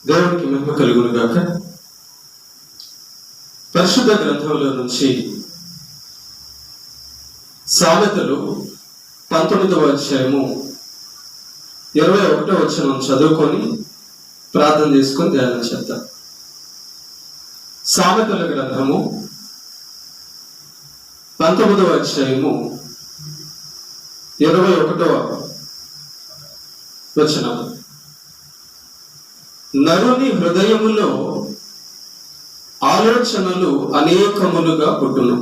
దేవునికి మహిమ కలుగును గాక. పరిశుద్ధ గ్రంథంలో నుంచి సామెతలు 19వ అధ్యాయము 21వ వచనం చదువుకొని ప్రార్థన చేసుకొని ధ్యానం చేద్దాం. సామెతల గ్రంథము 19వ అధ్యాయము 21వ వచనం. నరుని హృదయములో ఆలోచనలు అనేకములుగా పుట్టును,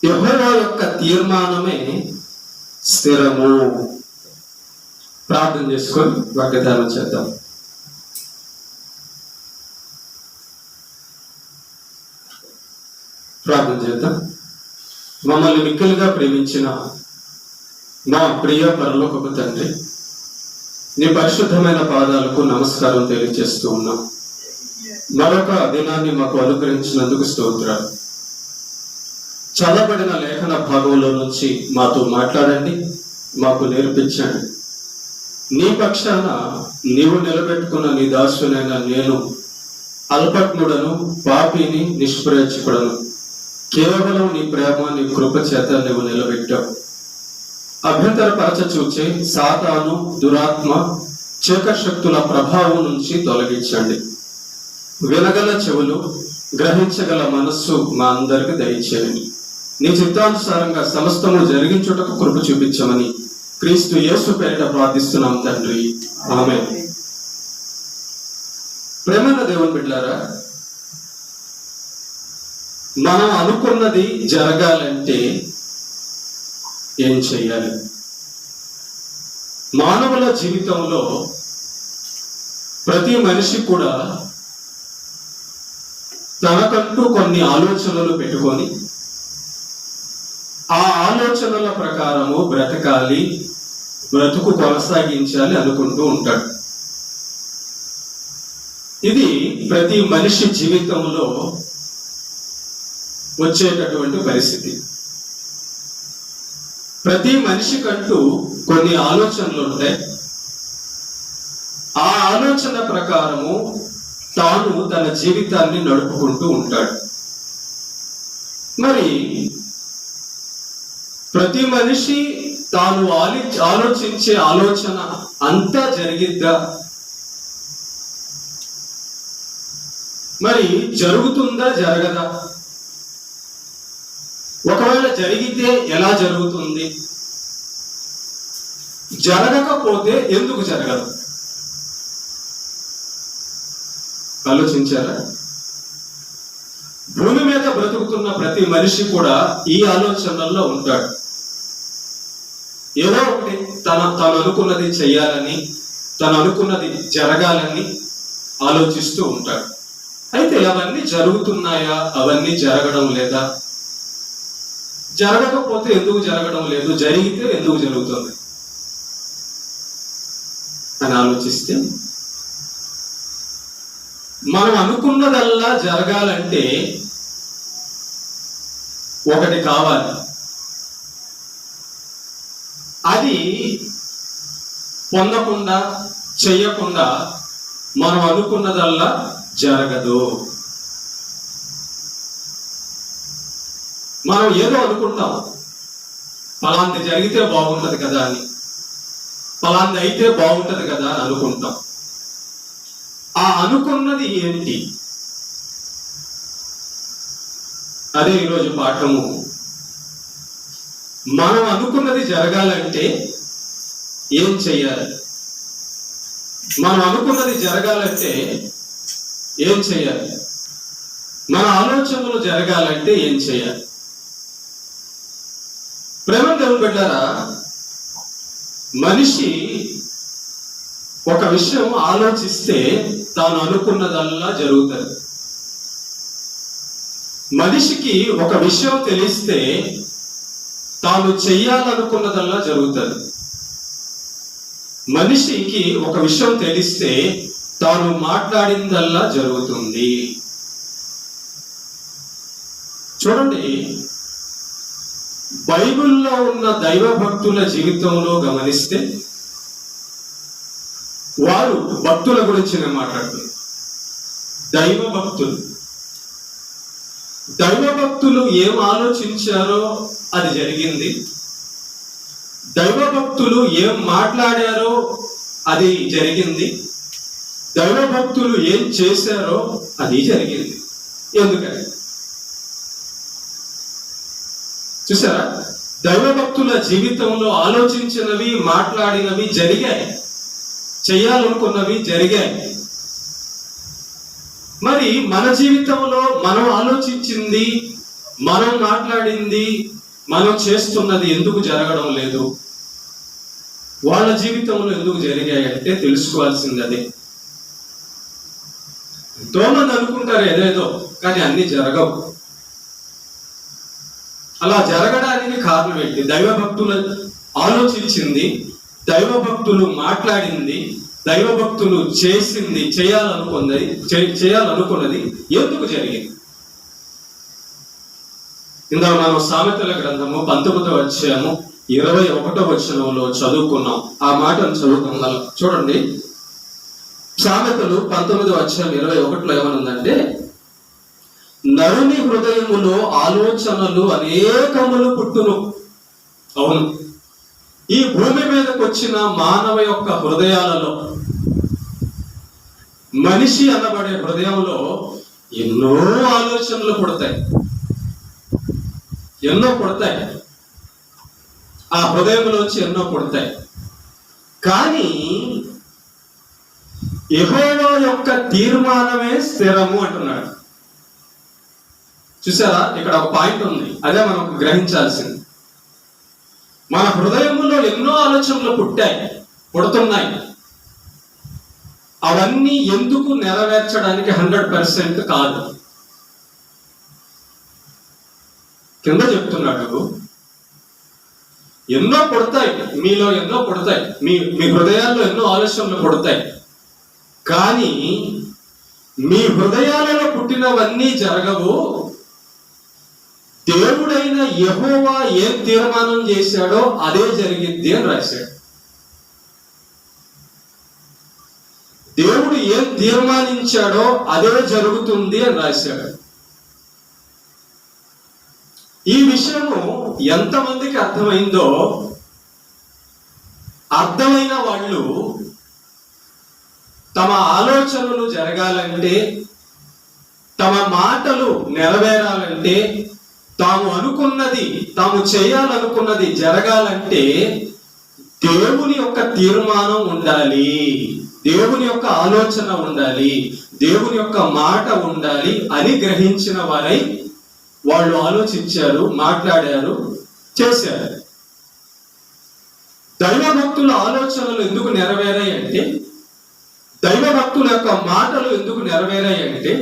యెహోవా యొక్క తీర్మానమే స్థిరము. ప్రార్థన చేసుకొని వాగ్దానం చేద్దాం. ప్రార్థన చేద్దాం. మమ్మల్ని మిక్కిలిగా ప్రేమించిన మా ప్రియ పరలోకపు తండ్రి, నీ పరిశుద్ధమైన పాదాలకు నమస్కారం తెలియజేస్తూ ఉన్నాం. మరొక దినాన్ని మాకు అనుగ్రహించినందుకు స్తోత్రాలు. చదవబడిన లేఖన భాగంలో నుంచి మాతో మాట్లాడండి, మాకు నేర్పించండి. నీ పక్షాన నీవు నిలబెట్టుకున్న నీ దాసునైన నేను అల్పజ్ఞుడను, పాపిని, నిష్ప్రయోజకుడను. కేవలం నీ ప్రేమ, నీ కృప చేత నువ్వు నిలబెట్టావు. అభ్యంతరపరచ చూచే సాతాను, దురాత్మ, చీకటి శక్తుల ప్రభావం నుంచి తొలగించండి. వినగల చెవులు, గ్రహించగల మనస్సు మా అందరికి దయచేయండి. నీ చిత్తానుసారంగా సమస్తము జరిగించుటకు కృప చూపించమని క్రీస్తు యేసు పేరిట ప్రార్థిస్తున్నాం తండ్రి, ఆమేన్. ప్రేమైన దేవుని బిడ్డలారా, మనం అనుకున్నది జరగాలంటే ఏం చెయ్యాలి? మానవుల జీవితంలో ప్రతి మనిషి కూడా తనకంటూ కొన్ని ఆలోచనలు పెట్టుకొని ఆ ఆలోచనల ప్రకారము బ్రతకాలి, బ్రతుకు కొనసాగించాలి అనుకుంటూ ఉంటాడు. ఇది ప్రతి మనిషి జీవితంలో వచ్చేటటువంటి పరిస్థితి. ప్రతి మనిషికంటూ కొన్ని ఆలోచనలు ఉంటాయి. ఆ ఆలోచన ప్రకారము తాను తన జీవితాన్ని నడుపుకుంటూ ఉంటాడు. మరి ప్రతి మనిషి తాను ఆలోచించే ఆలోచన అంతా జరిగిద్దా? మరి జరుగుతుందా, జరగదా? ఒకవేళ జరిగితే ఎలా జరుగుతుంది? జరగకపోతే ఎందుకు జరగదు? ఆలోచించారా? భూమి మీద బ్రతుకుతున్న ప్రతి మనిషి కూడా ఈ ఆలోచనల్లో ఉంటాడు. ఏదో ఒకటి తను అనుకున్నది చెయ్యాలని, తను అనుకున్నది జరగాలని ఆలోచిస్తూ ఉంటాడు. అయితే అవన్నీ జరుగుతున్నాయా? అవన్నీ జరగడం లేదా? జరగకపోతే ఎందుకు జరగడం లేదు? జరిగితే ఎందుకు జరుగుతుంది అని ఆలోచిస్తే, మనం అనుకున్నదల్లా జరగాలంటే ఒకటి కావాలి. అది పొందకుండా, చెయ్యకుండా మనం అనుకున్నదల్లా జరగదు. మనం ఏదో అనుకుంటాం, ఫలాంది జరిగితే బాగుంటది కదా అని, ఫలాంది అయితే బాగుంటది కదా అని అనుకుంటాం. ఆ అనుకున్నది ఏంటి? అదే ఈరోజు పాఠము. మనం అనుకున్నది జరగాలంటే ఏం చెయ్యాలి? మనం అనుకున్నది జరగాలంటే ఏం చెయ్యాలి? మన ఆలోచనలు జరగాలంటే ఏం చెయ్యాలి? ప్రేమ దేవుని బిడ్డలారా, మనిషి ఒక విషయం ఆలోచిస్తే తాను అనుకున్నదల్లా జరుగుతుంది. మనిషికి ఒక విషయం తెలిస్తే తాను చెయ్యాలనుకున్నదల్లా జరుగుతుంది. మనిషికి ఒక విషయం తెలిస్తే తాను మాట్లాడిందల్లా జరుగుతుంది. చూడండి, బైబిల్లో ఉన్న దైవ భక్తుల జీవితంలో గమనిస్తే వారు భక్తుల గురించి నేను మాట్లాడుతున్నాను. దైవ భక్తులు ఏం ఆలోచించారో అది జరిగింది. దైవ భక్తులు ఏం మాట్లాడారో అది జరిగింది. దైవ భక్తులు ఏం చేశారో అది జరిగింది. ఎందుకని చూసారా? దైవ భక్తుల జీవితంలో ఆలోచించినవి, మాట్లాడినవి జరిగాయి, చేయాలనుకున్నవి జరిగాయి. మరి మన జీవితంలో మనం ఆలోచించింది, మనం మాట్లాడింది, మనం చేస్తున్నది ఎందుకు జరగడం లేదు? వాళ్ళ జీవితంలో ఎందుకు జరిగాయంటే తెలుసుకోవాల్సింది అదే. ఎంతో మంది అనుకుంటారు ఏదేదో, కానీ అన్ని జరగవు. అలా జరగడానికి కారణం ఏంటి? దైవ భక్తులు ఆలోచించింది, దైవ భక్తులు మాట్లాడింది, దైవ భక్తులు చేసింది, చేయాలనుకున్నది ఎందుకు జరిగింది? ఇందులో మనం సామెతల గ్రంథము 19వ అధ్యాయము 21వ వచనంలో చదువుకున్నాం. ఆ మాటను చదువుకుందాం. చూడండి, సామెతలు 19వ అధ్యాయం 21లో ఏమనుందంటే, నరుని హృదయములో ఆలోచనలు అనేకములు పుట్టును. అవును, ఈ భూమి మీదకి వచ్చిన మానవ యొక్క హృదయాలలో, మనిషి అనబడే హృదయంలో ఎన్నో ఆలోచనలు పుడతాయి, ఎన్నో పుడతాయి. ఆ హృదయంలోంచి ఎన్నో పుడతాయి. కానీ యెహోవా యొక్క తీర్మానమే స్థిరము అంటున్నాడు. చూసారా? ఇక్కడ ఒక పాయింట్ ఉంది, అదే మనం గ్రహించాల్సింది. మన హృదయంలో ఎన్నో ఆలోచనలు పుడుతున్నాయి. అవన్నీ ఎందుకు నెరవేర్చడానికి 100% కాదు. కింద చెప్తున్నాడు, ఎన్నో పుడతాయి, మీలో ఎన్నో పుడతాయి, మీ హృదయాల్లో ఎన్నో ఆలోచనలు పుడతాయి. కానీ మీ హృదయాలలో పుట్టినవన్నీ జరగవు. దేవుడైన యెహోవా ఏం తీర్మానం చేశాడో అదే జరిగిద్ది అని రాశాడు. దేవుడు ఏం తీర్మానించాడో అదే జరుగుతుంది అని రాశాడు. ఈ విషయము ఎంతమందికి అర్థమైందో, అర్థమైన వాళ్ళు తమ ఆలోచనలు జరగాలంటే, తమ మాటలు నెరవేరాలంటే, తాము అనుకున్నది, తాము చేయాలనుకున్నది జరగాలంటే దేవుని యొక్క తీర్మానం ఉండాలి, దేవుని యొక్క ఆలోచన ఉండాలి, దేవుని యొక్క మాట ఉండాలి అని గ్రహించిన వారై వాళ్ళు ఆలోచించారు, మాట్లాడారు, చేశారు. దైవ భక్తుల ఆలోచనలు ఎందుకు నెరవేరాయంటే, దైవ భక్తుల యొక్క మాటలు ఎందుకు నెరవేరాయంటే,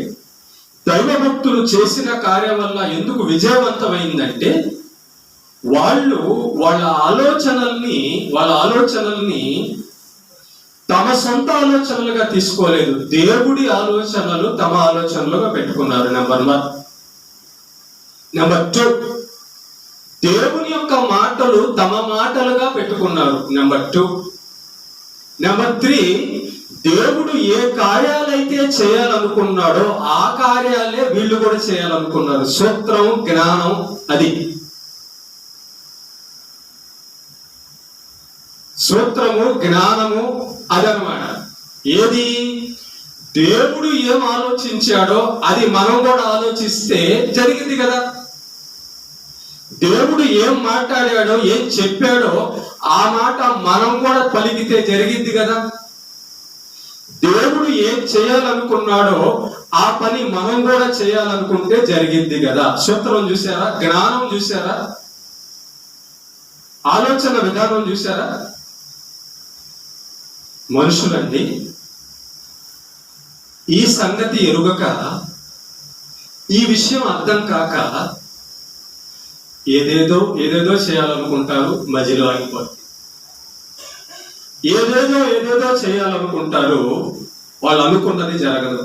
దైవ భక్తులు చేసిన కార్యం వల్ల ఎందుకు విజయవంతమైందంటే, వాళ్ళ ఆలోచనల్ని తమ సొంత ఆలోచనలుగా తీసుకోలేదు, దేవుడి ఆలోచనలు తమ ఆలోచనలుగా పెట్టుకున్నారు. నెంబర్ 1. నెంబర్ 2, దేవుని యొక్క మాటలు తమ మాటలుగా పెట్టుకున్నారు. నెంబర్ 2. నెంబర్ 3, దేవుడు ఏ కార్యాలైతే చేయాలనుకున్నాడో ఆ కార్యాలే వీళ్ళు కూడా చేయాలనుకున్నారు. సూత్రం, జ్ఞానం, అది సూత్రము, జ్ఞానము అదనమాట. ఏది? దేవుడు ఏం ఆలోచించాడో అది మనం కూడా ఆలోచిస్తే జరిగింది కదా. దేవుడు ఏం మాట్లాడాడో, ఏం చెప్పాడో ఆ మాట మనం కూడా పలికితే జరిగింది కదా. దేవుడు ఏం చేయాలనుకున్నాడో ఆ పని మనం కూడా చేయాలనుకుంటే జరిగింది కదా. సూత్రం చూసారా? జ్ఞానం చూసారా? ఆలోచన విధానం చూసారా? మనుషులండి ఈ సంగతి ఎరుగక, ఈ విషయం అర్థం కాక ఏదేదో చేయాలనుకుంటారు, మధ్యలో ఆగిపోతుంది. ఏదేదో చేయాలనుకుంటారు, వాళ్ళు అనుకున్నది జరగదు.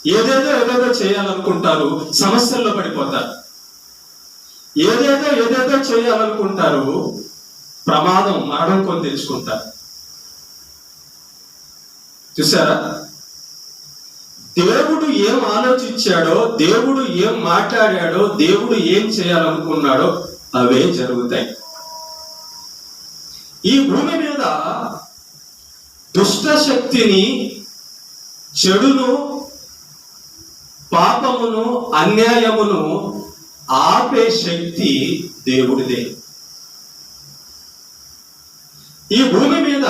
ఏదేదో చేయాలనుకుంటారు, సమస్యల్లో పడిపోతారు. ఏదేదో చేయాలనుకుంటారు, ప్రమాదం, మరణం కొని తెచ్చుకుంటారు. చూసారా? దేవుడు ఏం ఆలోచించాడో, దేవుడు ఏం మాట్లాడాడో, దేవుడు ఏం చేయాలనుకున్నాడో అవే జరుగుతాయి. ఈ భూమి మీద దుష్ట శక్తిని, చెడును, పాపమును, అన్యాయమును ఆపే శక్తి దేవుడిదే. ఈ భూమి మీద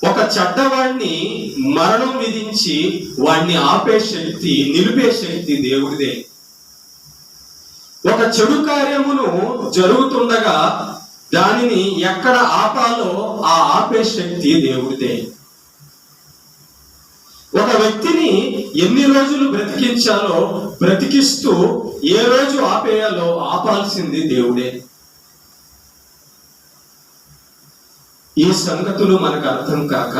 ఒక చెడ్డవాడిని మరణం విధించి వాడిని ఆపే శక్తి, నిలిపే శక్తి దేవుడిదే. ఒక చెడు కార్యమును జరుగుతుండగా దానిని ఎక్కడ ఆపాలో ఆ ఆపే శక్తి దేవుడిదే. ఒక వ్యక్తిని ఎన్ని రోజులు బ్రతికించాలో బ్రతికిస్తూ ఏ రోజు ఆపేయాలో ఆపాల్సింది దేవుడే. ఈ సంగతులు మనకు అర్థం కాక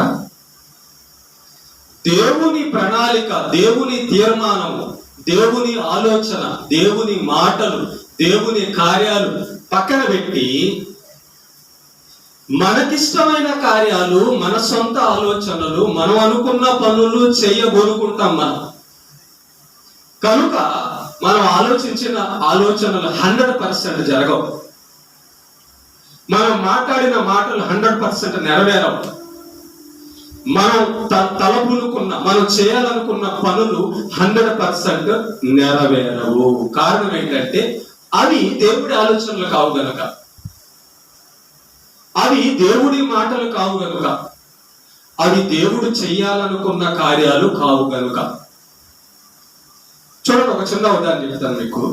దేవుని ప్రణాళిక, దేవుని తీర్మానము, దేవుని ఆలోచన, దేవుని మాటలు, దేవుని కార్యాలు పక్కన పెట్టి మనకిష్టమైన కార్యాలు, మన సొంత ఆలోచనలు, మనం అనుకున్న పనులు చేయబోనుకుంటాం మనం. కనుక మనం ఆలోచించిన ఆలోచనలు 100% జరగవు. మనం మాట్లాడిన మాటలు 100% నెరవేరవు. మనం తలపునుకున్న, మనం చేయాలనుకున్న పనులు 100% నెరవేరవు. కారణం ఏంటంటే అవి దేవుడి ఆలోచనలు కావు గనుక, అవి దేవుడి మాటలు కావు గనుక, అవి దేవుడు చెయ్యాలనుకున్న కార్యాలు కావు గనుక. చూడండి, ఒక చిన్న ఉదాహరణ చెప్తాను మీకు.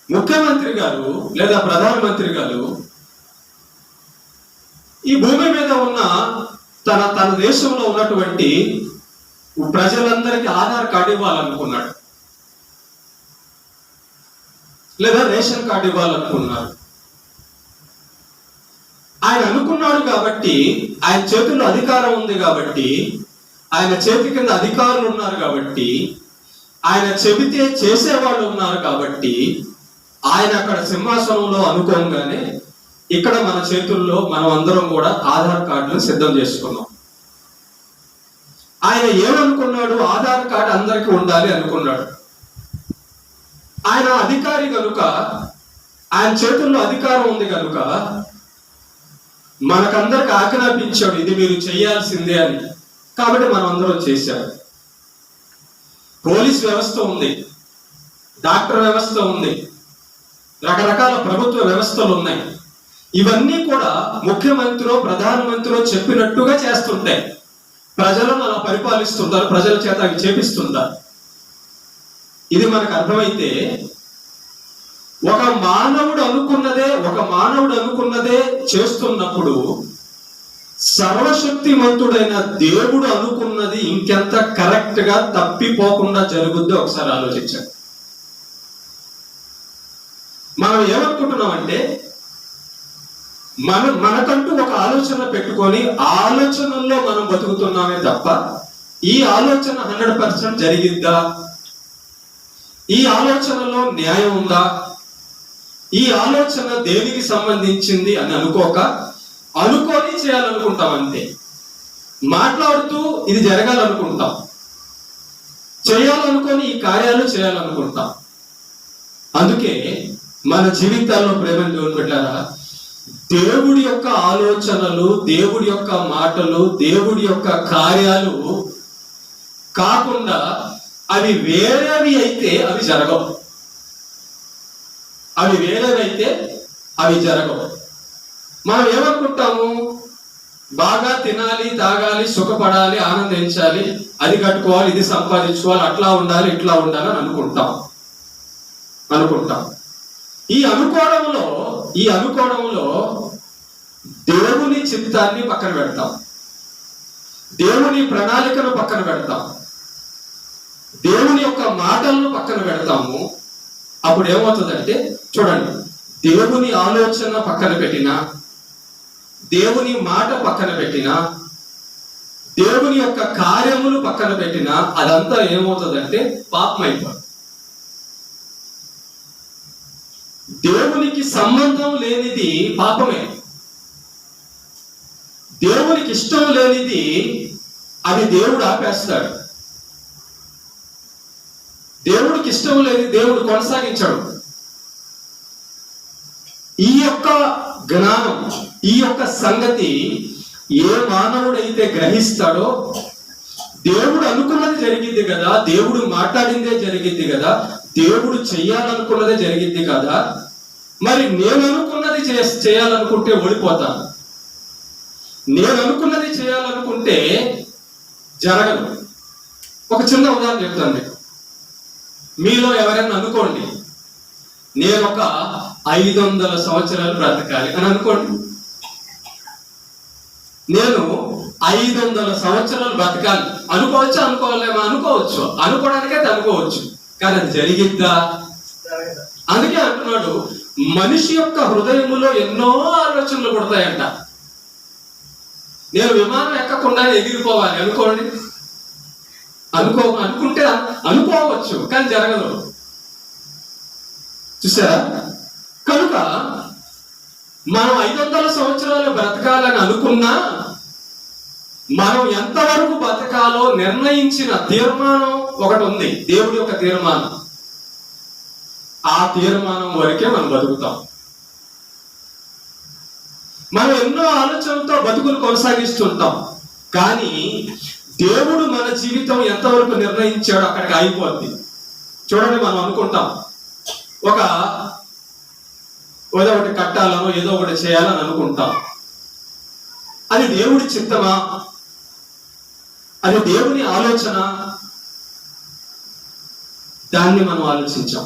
ముఖ్యమంత్రి గారు లేదా ప్రధానమంత్రి గారు ఈ భూమి మీద ఉన్న తన దేశంలో ఉన్నటువంటి ప్రజలందరికీ ఆధార్ కార్డు ఇవ్వాలనుకున్నాడు, లేదా రేషన్ కార్డు ఇవ్వాలనుకున్నారు. ఆయన అనుకున్నాడు కాబట్టి, ఆయన చేతుల్లో అధికారం ఉంది కాబట్టి, ఆయన చేతి కింద అధికారులు ఉన్నారు కాబట్టి, ఆయన చెబితే చేసేవాళ్ళు ఉన్నారు కాబట్టి, ఆయన అక్కడ సింహాసనంలో అనుకోగానే ఇక్కడ మన చేతుల్లో మనం అందరం కూడా ఆధార్ కార్డును సిద్ధం చేసుకున్నాం. ఆయన ఏమనుకున్నాడు? ఆధార్ కార్డు అందరికీ ఉండాలి అనుకున్నాడు. ఆయన అధికారి కనుక, ఆయన చేతుల్లో అధికారం ఉంది కనుక మనకందరికి ఆజ్ఞాపించాడు, ఇది మీరు చేయాల్సిందే అని. కాబట్టి మనం అందరం చేశాడు. పోలీస్ వ్యవస్థ ఉంది, డాక్టర్ వ్యవస్థ ఉంది, రకరకాల ప్రభుత్వ వ్యవస్థలు ఉన్నాయి. ఇవన్నీ కూడా ముఖ్యమంత్రి, ప్రధానమంత్రి చెప్పినట్టుగా చేస్తుంటాయి. ప్రజలను అలా పరిపాలిస్తుంటారు, ప్రజల చేత అవి చేపిస్తుంటారు. ఇది మనకు అర్థమైతే ఒక మానవుడు అనుకున్నదే చేస్తున్నప్పుడు సర్వశక్తిమంతుడైన దేవుడు అనుకున్నది ఇంకెంత కరెక్ట్ గా తప్పిపోకుండా జరుగుద్దో ఒకసారి ఆలోచించండి. మనం ఏమనుకుంటున్నామంటే మనకంటూ ఒక ఆలోచన పెట్టుకొని ఆలోచనల్లో మనం బతుకుతున్నామే తప్ప ఈ ఆలోచన 100% జరిగిద్దా, ఈ ఆలోచనలో న్యాయం ఉందా, ఈ ఆలోచన దేనికి సంబంధించింది అని అనుకొని చేయాలనుకుంటాం. అంతే. మాట్లాడుతూ ఇది జరగాలనుకుంటాం, చేయాలనుకొని ఈ కార్యాలు చేయాలనుకుంటాం. అందుకే మన జీవితాల్లో ప్రేమను దేవుని పెట్టారా, దేవుడి యొక్క ఆలోచనలు, దేవుడి యొక్క మాటలు, దేవుడి యొక్క కార్యాలు కాకుండా అవి వేరేవి అయితే అవి జరగవు. మనం ఏమనుకుంటాము? బాగా తినాలి, తాగాలి, సుఖపడాలి, ఆనందించాలి, అది కట్టుకోవాలి, ఇది సంపాదించుకోవాలి, అట్లా ఉండాలి, ఇట్లా ఉండాలి అని అనుకుంటాం. ఈ అనుకోవడంలో దేవుని చిత్తాన్ని పక్కన పెడతాం, దేవుని ప్రణాళికను పక్కన పెడతాం, దేవుని యొక్క మాటలను పక్కన పెడతాము. అప్పుడు ఏమవుతుందంటే, చూడండి, దేవుని ఆలోచన పక్కన పెట్టినా, దేవుని మాట పక్కన పెట్టినా, దేవుని యొక్క కార్యములు పక్కన పెట్టినా అదంతా ఏమవుతుందంటే పాపం అయిపోతుంది. దేవునికి సంబంధం లేనిది పాపమే. దేవునికి ఇష్టం లేనిది అది దేవుడు ఆపేస్తాడు. దేవుడికి ఇష్టం లేని దేవుడు కొనసాగించాడు. ఈ యొక్క జ్ఞానం, ఈ యొక్క సంగతి ఏ మానవుడైతే గ్రహిస్తాడో, దేవుడు అనుకున్నది జరిగింది కదా, దేవుడు మాట్లాడిందే జరిగింది కదా, దేవుడు చెయ్యాలనుకున్నదే జరిగింది కదా, మరి నేను అనుకున్నది చేయాలనుకుంటే ఓడిపోతాను, నేను అనుకున్నది చేయాలనుకుంటే జరగదు. ఒక చిన్న ఉదాహరణ చెప్తాను మీకు. మీలో ఎవరైనా అనుకోండి, నేను ఒక 500 సంవత్సరాలు బ్రతకాలి అని అనుకోండి. నేను 500 సంవత్సరాలు బ్రతకాలి అనుకోవచ్చు, అనుకోవాలేమో, అనుకోవచ్చు, అనుకోవడానికైతే అనుకోవచ్చు, కానీ అది జరిగిద్దా? అందుకే అంటున్నాడు, మనిషి యొక్క హృదయములో ఎన్నో ఆలోచనలు పుడతాయంట. నేను విమానం ఎక్కకుండా ఎగిరిపోవాలి అనుకోండి, అనుకుంటే అనుకోవచ్చు, కానీ జరగదు. చూసారా? కనుక మనం 500 సంవత్సరాలు బ్రతకాలని అనుకున్నా, మనం ఎంతవరకు బ్రతకాలో నిర్ణయించిన తీర్మానం ఒకటి ఉంది, దేవుడి యొక్క తీర్మానం. ఆ తీర్మానం వరకే మనం బతుకుతాం. మనం ఎన్నో ఆలోచనలతో బతుకులు కొనసాగిస్తుంటాం, కానీ దేవుడు మన జీవితం ఎంతవరకు నిర్ణయించాడో అక్కడికి అయిపోద్ది. చూడండి, మనం అనుకుంటాం ఏదో ఒకటి కట్టాలనో ఏదో ఒకటి చేయాలని అనుకుంటాం. అది దేవుడి చిత్తమా? అది దేవుని ఆలోచన? దాన్ని మనం ఆలోచించాం.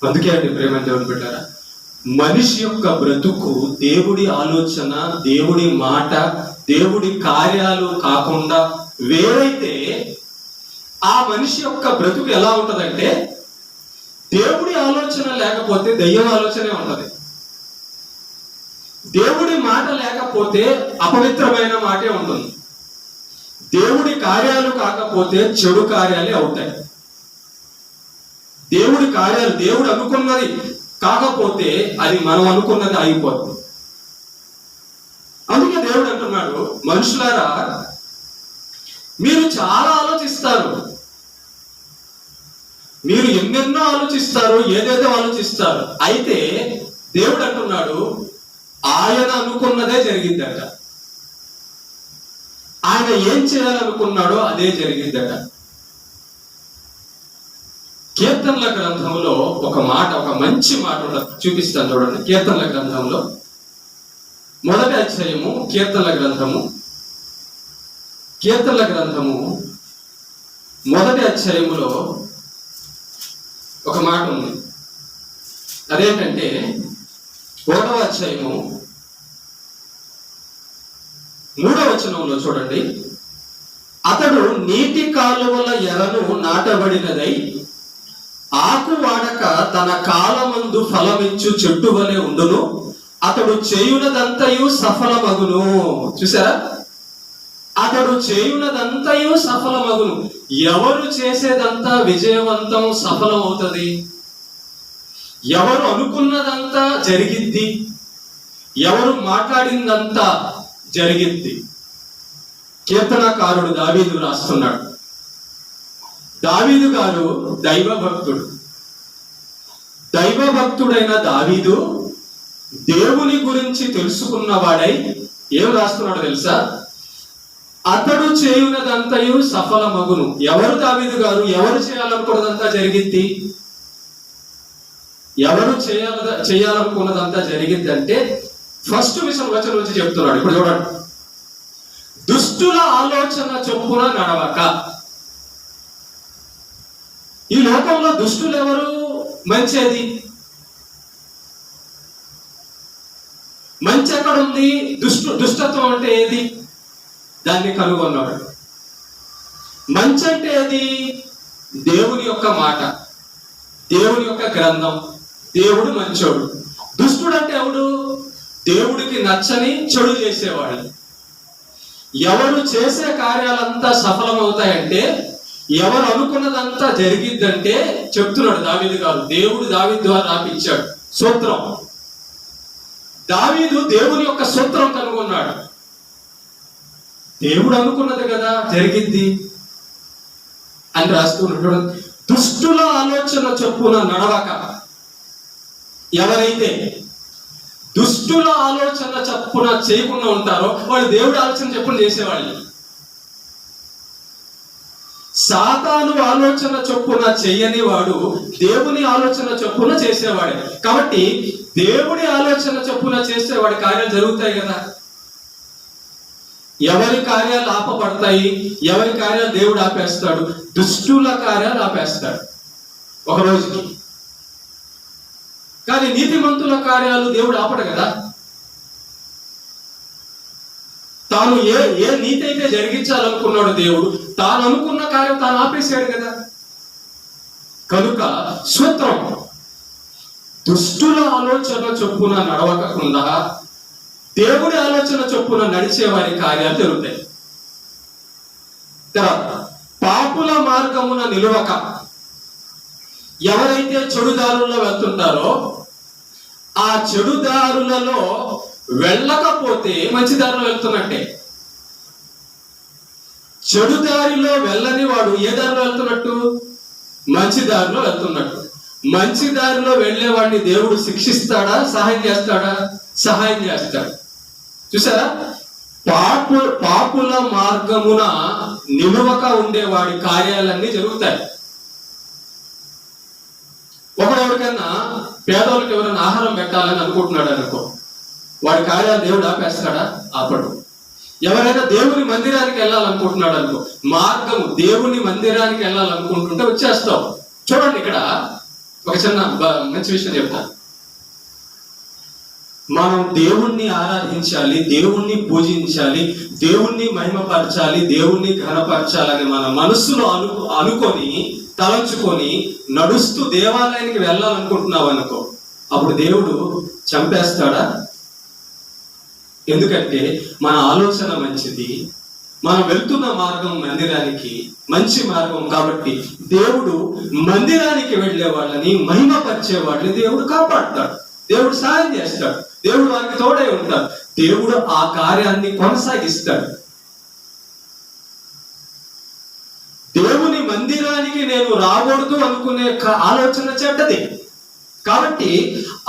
అందుకే అండి ప్రేమ దేవుని బిడ్డారా, మనిషి యొక్క బ్రతుకు దేవుడి ఆలోచన, దేవుడి మాట, దేవుడి కార్యాలు కాకుండా వేరైతే ఆ మనిషి యొక్క బ్రతుకు ఎలా ఉంటదంటే, దేవుడి ఆలోచన లేకపోతే దెయ్యం ఆలోచనే ఉంటది. దేవుడి మాట లేకపోతే అపవిత్రమైన మాటే ఉంటుంది. దేవుడి కార్యాలు కాకపోతే చెడు కార్యాలే అవుతాయి. దేవుడి కార్యాలు దేవుడు అనుకున్నది కాకపోతే అది మనం అనుకున్నది అయిపోతుంది. అందుకే దేవుడు అంటున్నాడు, మనుషులారా మీరు చాలా ఆలోచిస్తారు, మీరు ఎన్నెన్నో ఆలోచిస్తారు, ఏదేదో ఆలోచిస్తారు. అయితే దేవుడు అంటున్నాడు, ఆయన అనుకున్నదే జరిగిద్దట. ఆయన ఏం చేయాలనుకున్నాడో అదే జరిగిద్దట. కీర్తనల గ్రంథంలో ఒక మాట, ఒక మంచి మాట ఉండదు, చూపిస్తాను చూడండి. కీర్తనల గ్రంథంలో 1వ అధ్యాయము, కీర్తనల గ్రంథము 1వ అధ్యాయములో ఒక మాట ఉంది. అదేంటంటే 1వ అధ్యాయము 3వ వచనంలో చూడండి, అతడు నీటి కాలువల ఎరను నాటబడినదై ఆకు వాడక తన కాలమందు ఫలమిచ్చు చెట్టు వలె ఉండును, అతడు చేయునదంతయు సఫలమగును. చూసారా? అతడు చేయునదంతయు సఫలమగును. ఎవరు చేసేదంతా విజయవంతం, సఫలం అవుతుంది. ఎవరు అనుకున్నదంతా జరిగిద్ది, ఎవరు మాట్లాడిందంతా జరిగిద్ది. కీర్తనకారుడు దావీదు రాస్తున్నాడు. దావీదు గారు దైవభక్తుడైన దావీదు దేవుని గురించి తెలుసుకున్నవాడై ఏం రాస్తున్నాడో తెలుసా? అతడు చేయునదంతయు సఫలమగును. ఎవరు దావీదు గారు? ఎవరు చేయాలనుకున్నదంతా జరిగిద్ది. ఎవరు చేయాలనుకున్నదంతా జరిగిద్ది అంటే ఫస్ట్ వచనం నుంచి చెప్తున్నాడు. ఇప్పుడు చూడండి, దుష్టుల ఆలోచన చొప్పున నడవక. ఈ లోకంలో దుష్టులు ఎవరు? మంచిది. మంచి ఎక్కడుంది? దుష్టత్వం అంటే ఏది? దాన్ని కనుగొన్నాడు. మంచి అంటే ఏది? దేవుని యొక్క మాట, దేవుని యొక్క గ్రంథం. దేవుడు మంచోడు. దుష్టుడు అంటే ఎవడు? దేవుడికి నచ్చని చెడు చేసేవాడు. ఎవరు చేసే కార్యాలంతా సఫలమవుతాయంటే, ఎవరు అనుకున్నదంతా జరిగిద్దంటే చెప్తున్నాడు దావీదు గారు. దేవుడు దావీదు ద్వారా రాపిచ్చాడు సూత్రం. దావీదు దేవుని యొక్క సూత్రం కనుగొన్నాడు. దేవుడు అనుకున్నది కదా జరిగిద్ది అని రాస్తున్నాడు. దుష్టుల ఆలోచన చొప్పున నడవక, ఎవరైతే దుష్టుల ఆలోచన చొప్పున చేయకుండా ఉంటారో వాళ్ళు దేవుడి ఆలోచన చొప్పున చేసేవాళ్ళు. సాతాను ఆలోచన చొప్పున చెయ్యని వాడు దేవుని ఆలోచన చొప్పున చేసేవాడే. కాబట్టి దేవుడి ఆలోచన చొప్పున చేసేవాడి కార్యాలు జరుగుతాయి కదా. ఎవరి కార్యాలు ఆపబడతాయి, ఎవరి కార్యాలు దేవుడు ఆపేస్తాడు? దుష్టుల కార్యాలు ఆపేస్తాడు ఒక రోజుకి. కానీ నీతిమంతుల కార్యాలు దేవుడు ఆపడు కదా. తాను ఏ నీతి అయితే జరిగించాలనుకున్నాడు దేవుడు, తాను అనుకున్న కార్యం తాను ఆపేశాడు కదా. కనుక సూత్రం, దుష్టుల ఆలోచన చొప్పున నడవకుండా దేవుడి ఆలోచన చొప్పున నడిచే వారి కార్యాలు జరుగుతాయి. తర్వాత పాపుల మార్గమున నిలువక, ఎవరైతే చెడుదారుల్లో వెళ్తుంటారో ఆ చెడుదారులలో వెళ్ళకపోతే మంచి దారిలో వెళ్తున్నట్టే. చెడు దారిలో వెళ్ళని వాడు ఏ దారిలో వెళ్తున్నట్టు? మంచి దారిలో వెళ్తున్నట్టు. మంచి దారిలో వెళ్ళేవాడిని దేవుడు శిక్షిస్తాడా, సహాయం చేస్తాడా? సహాయం చేస్తాడు. చూసారా, పాపుల మార్గమున నిలువక ఉండేవాడి కార్యాలన్నీ జరుగుతాయి. ఒకడెవరికైనా పేదవాళ్ళకి ఎవరైనా ఆహారం పెట్టాలని అనుకుంటున్నాడు అనుకో, వాడి కార్యాలు దేవుడు ఆపేస్తాడా? ఆపడు. ఎవరైనా దేవుని మందిరానికి వెళ్ళాలనుకుంటున్నాడు అనుకో, మార్గము దేవుని మందిరానికి వెళ్ళాలనుకుంటుంటే వచ్చేస్తావు. చూడండి, ఇక్కడ ఒక చిన్న మంచి విషయం చెప్తాను. మనం దేవుణ్ణి ఆరాధించాలి, దేవుణ్ణి పూజించాలి, దేవుణ్ణి మహిమపరచాలి, దేవుణ్ణి ఘనపరచాలని మన మనస్సులో అనుకొని తలంచుకొని నడుస్తూ దేవాలయానికి వెళ్ళాలనుకుంటున్నావు అనుకో, అప్పుడు దేవుడు చంపేస్తాడా? ఎందుకంటే మన ఆలోచన మంచిది, మనం వెళ్తున్న మార్గం మందిరానికి మంచి మార్గం. కాబట్టి దేవుడు మందిరానికి వెళ్ళే వాళ్ళని, మహిమపరిచే వాళ్ళని దేవుడు కాపాడుతాడు, దేవుడు సాయం చేస్తాడు, దేవుడు వారికి తోడై ఉంటాడు, దేవుడు ఆ కార్యాన్ని కొనసాగిస్తాడు. దేవుని మందిరానికి నేను రాకూడదు అనుకునే ఆలోచన చెడ్డది. కాబట్టి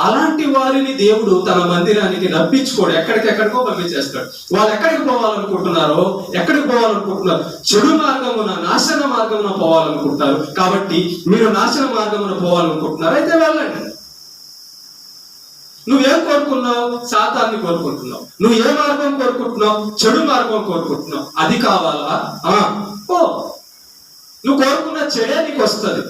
అలాంటి వారిని దేవుడు తన మందిరానికి రప్పించుకోడు, ఎక్కడికెక్కడికో పంపించేస్తాడు. వాళ్ళు ఎక్కడికి పోవాలనుకుంటున్నారో, చెడు మార్గమున, నాశన మార్గమున పోవాలనుకుంటారు. కాబట్టి మీరు నాశన మార్గమున పోవాలనుకుంటున్నారు, అయితే వెళ్ళండి. నువ్వేం కోరుకున్నావు? సాతాన్ని కోరుకుంటున్నావు. నువ్వు ఏ మార్గం కోరుకుంటున్నావు? చెడు మార్గం కోరుకుంటున్నావు. అది కావాలా? ఓ, నువ్వు కోరుకున్న చెడే నీకు వస్తుంది.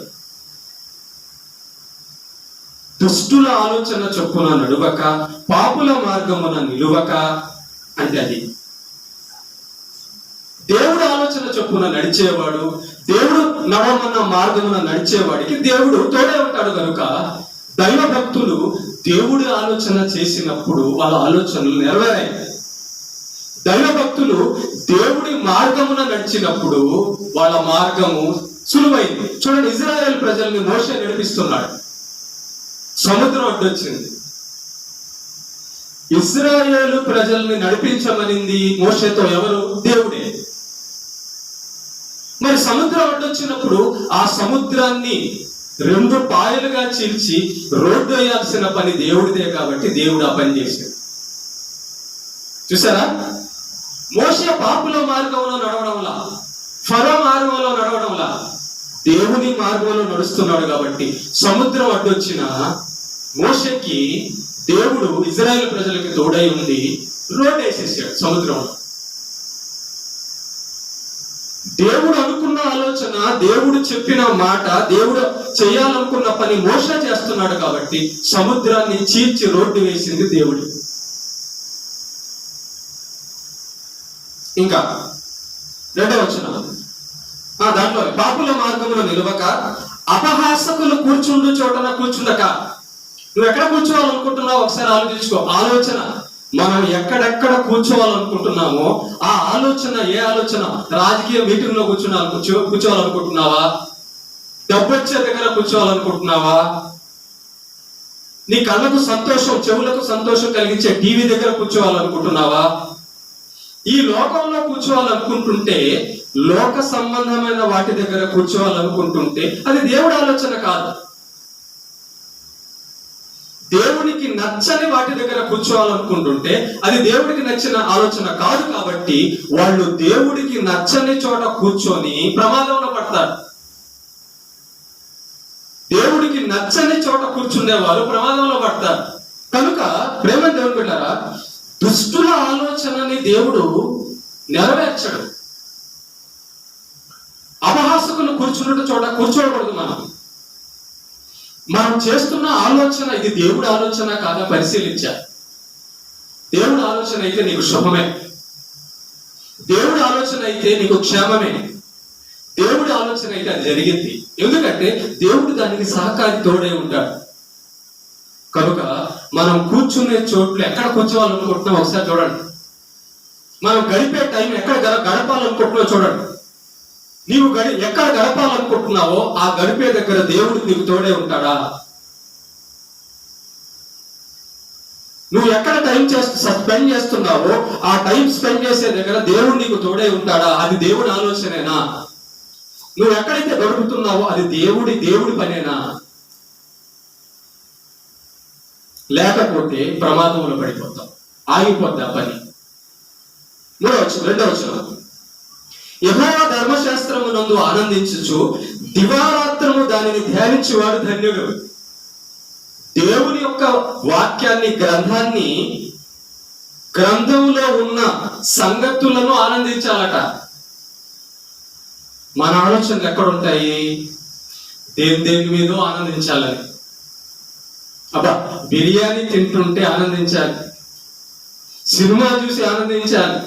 దుష్టుల ఆలోచన చొప్పున నడువక, పాపుల మార్గమున నిలువక అంటే అది. దేవుడు ఆలోచన చొప్పున నడిచేవాడు, దేవుడు నడవమన్న మార్గమున నడిచేవాడికి దేవుడు తోడే ఉంటాడు. కనుక దైవ భక్తులు దేవుడి ఆలోచన చేసినప్పుడు వాళ్ళ ఆలోచనలు నెరవేరాయి. దైవ భక్తులు దేవుడి మార్గమున నడిచినప్పుడు వాళ్ళ మార్గము సులువైంది. చూడండి, ఇజ్రాయేల్ ప్రజల్ని మోషే నడిపిస్తున్నాడు. సముద్రం అడ్డొచ్చింది. ఇజ్రాయేలు ప్రజల్ని నడిపించమనింది మోషేతో ఎవరు? దేవుడే. మరి సముద్రం అడ్డొచ్చినప్పుడు ఆ సముద్రాన్ని 2 పాయలుగా చీల్చి రోడ్డు వేయాల్సిన పని దేవుడిదే. కాబట్టి దేవుడు ఆ పని చేశాడు. చూసారా, మోషే పాపుల మార్గంలో నడవడంలా, ఫరో మార్గంలో నడవడంలా దేవుని మార్గంలో నడుస్తున్నాడు. కాబట్టి సముద్రం అడ్డొచ్చిన మోషేకి దేవుడు ఇజ్రాయేల్ ప్రజలకి తోడై ఉండి రోడ్డు వేసేసాడు సముద్రంలో. దేవుడు అనుకున్న ఆలోచన, దేవుడు చెప్పిన మాట, దేవుడు చేయాలనుకున్న పని మోషే చేస్తున్నాడు. కాబట్టి సముద్రాన్ని చీల్చి రోడ్డు వేసింది దేవుడు. ఇంకా 2వ వచనం, దాంట్లో పాపుల మార్గంలో నిలవక, అపహాసకులు కూర్చుండు చోటన కూర్చుండక. నువ్వు ఎక్కడ కూర్చోవాలనుకుంటున్నావు ఒకసారి ఆలోచించుకో. ఆలోచన, మనం ఎక్కడెక్కడ కూర్చోవాలనుకుంటున్నామో ఆ ఆలోచన, ఏ ఆలోచన? రాజకీయ మీటింగ్ లో కూర్చోవాలనుకుంటున్నావా? డబ్బొచ్చే దగ్గర కూర్చోవాలనుకుంటున్నావా? నీ కళ్ళకు సంతోషం, చెవులకు సంతోషం కలిగించే టీవీ దగ్గర కూర్చోవాలనుకుంటున్నావా? ఈ లోకంలో కూర్చోవాలనుకుంటుంటే, లోక సంబంధమైన వాటి దగ్గర కూర్చోవాలనుకుంటుంటే అది దేవుడి ఆలోచన కాదు. దేవునికి నచ్చని వాటి దగ్గర కూర్చోవాలనుకుంటుంటే అది దేవుడికి నచ్చిన ఆలోచన కాదు. కాబట్టి వాళ్ళు దేవుడికి నచ్చని చోట కూర్చొని ప్రమాదంలో పడతారు. దేవుడికి నచ్చని చోట కూర్చునే వారు ప్రమాదంలో పడతారు. కనుక ప్రేమ దేవుని బిడ్డలారా, దుష్టుల ఆలోచనని దేవుడు నెరవేర్చడు. అపహాసకులు కూర్చున్న చోట కూర్చోకూడదు. మనం చేస్తున్న ఆలోచన ఇది దేవుడి ఆలోచన కాదా పరిశీలించాలి. దేవుడి ఆలోచన అయితే నీకు శుభమే, దేవుడి ఆలోచన అయితే నీకు క్షేమమే, దేవుడి ఆలోచన అయితే అది జరిగింది. ఎందుకంటే దేవుడు దానికి సహకారి తోడే ఉంటాడు. కనుక మనం కూర్చునే చోట్లు ఎక్కడ కూర్చోవాలనుకుంటున్నాం ఒకసారి చూడండి. మనం గడిపే టైం ఎక్కడ గడపాలనుకుంటున్నావు చూడండి. నీవు ఎక్కడ గడపాలనుకుంటున్నావో ఆ గడిపే దగ్గర దేవుడు నీకు తోడే ఉంటాడా? నువ్వు ఎక్కడ టైం స్పెండ్ చేస్తున్నావో ఆ టైం స్పెండ్ చేసే దగ్గర దేవుడు నీకు తోడే ఉంటాడా? అది దేవుడి ఆలోచనేనా? నువ్వు ఎక్కడైతే గడుపుతున్నావో అది దేవుడి పనేనా? లేకపోతే ప్రమాదంలో పడిపోతాం, ఆగిపోద్ది ఆ పని. రెండవ వచనం, యెహోవా ధర్మశాస్త్రమునందు ఆనందించుచు దివారాత్రము దానిని ధ్యానించువాడు ధన్యుడు. దేవుని యొక్క వాక్యాన్ని, గ్రంథంలో ఉన్న సంగతులను ఆనందించాలట. మన ఆలోచనలు ఎక్కడుంటాయి? దేని మీదో ఆనందించాలని. అబ్బా, బిర్యానీ తింటుంటే ఆనందించాలి, సినిమా చూసి ఆనందించాలి,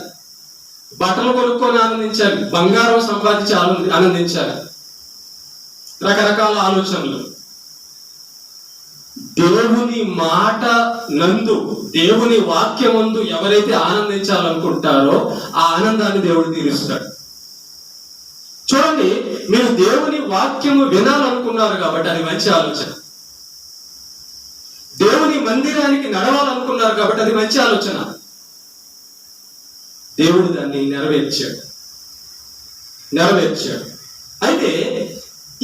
బట్టలు కొనుక్కొని ఆనందించాలి, బంగారం సంపాదించి ఆనందించాలి. రకరకాల ఆలోచనలు. దేవుని మాట నందు, దేవుని వాక్యమందు ఎవరైతే ఆనందించాలనుకుంటారో ఆ ఆనందాన్ని దేవుడు తీరుస్తాడు. చూడండి, మీరు దేవుని వాక్యము వినాలనుకున్నారు కాబట్టి అది మంచి ఆలోచన. దేవుని మందిరానికి నడవాలనుకున్నారు కాబట్టి అది మంచి ఆలోచన. దేవుడు దాన్ని నెరవేర్చాడు. అయితే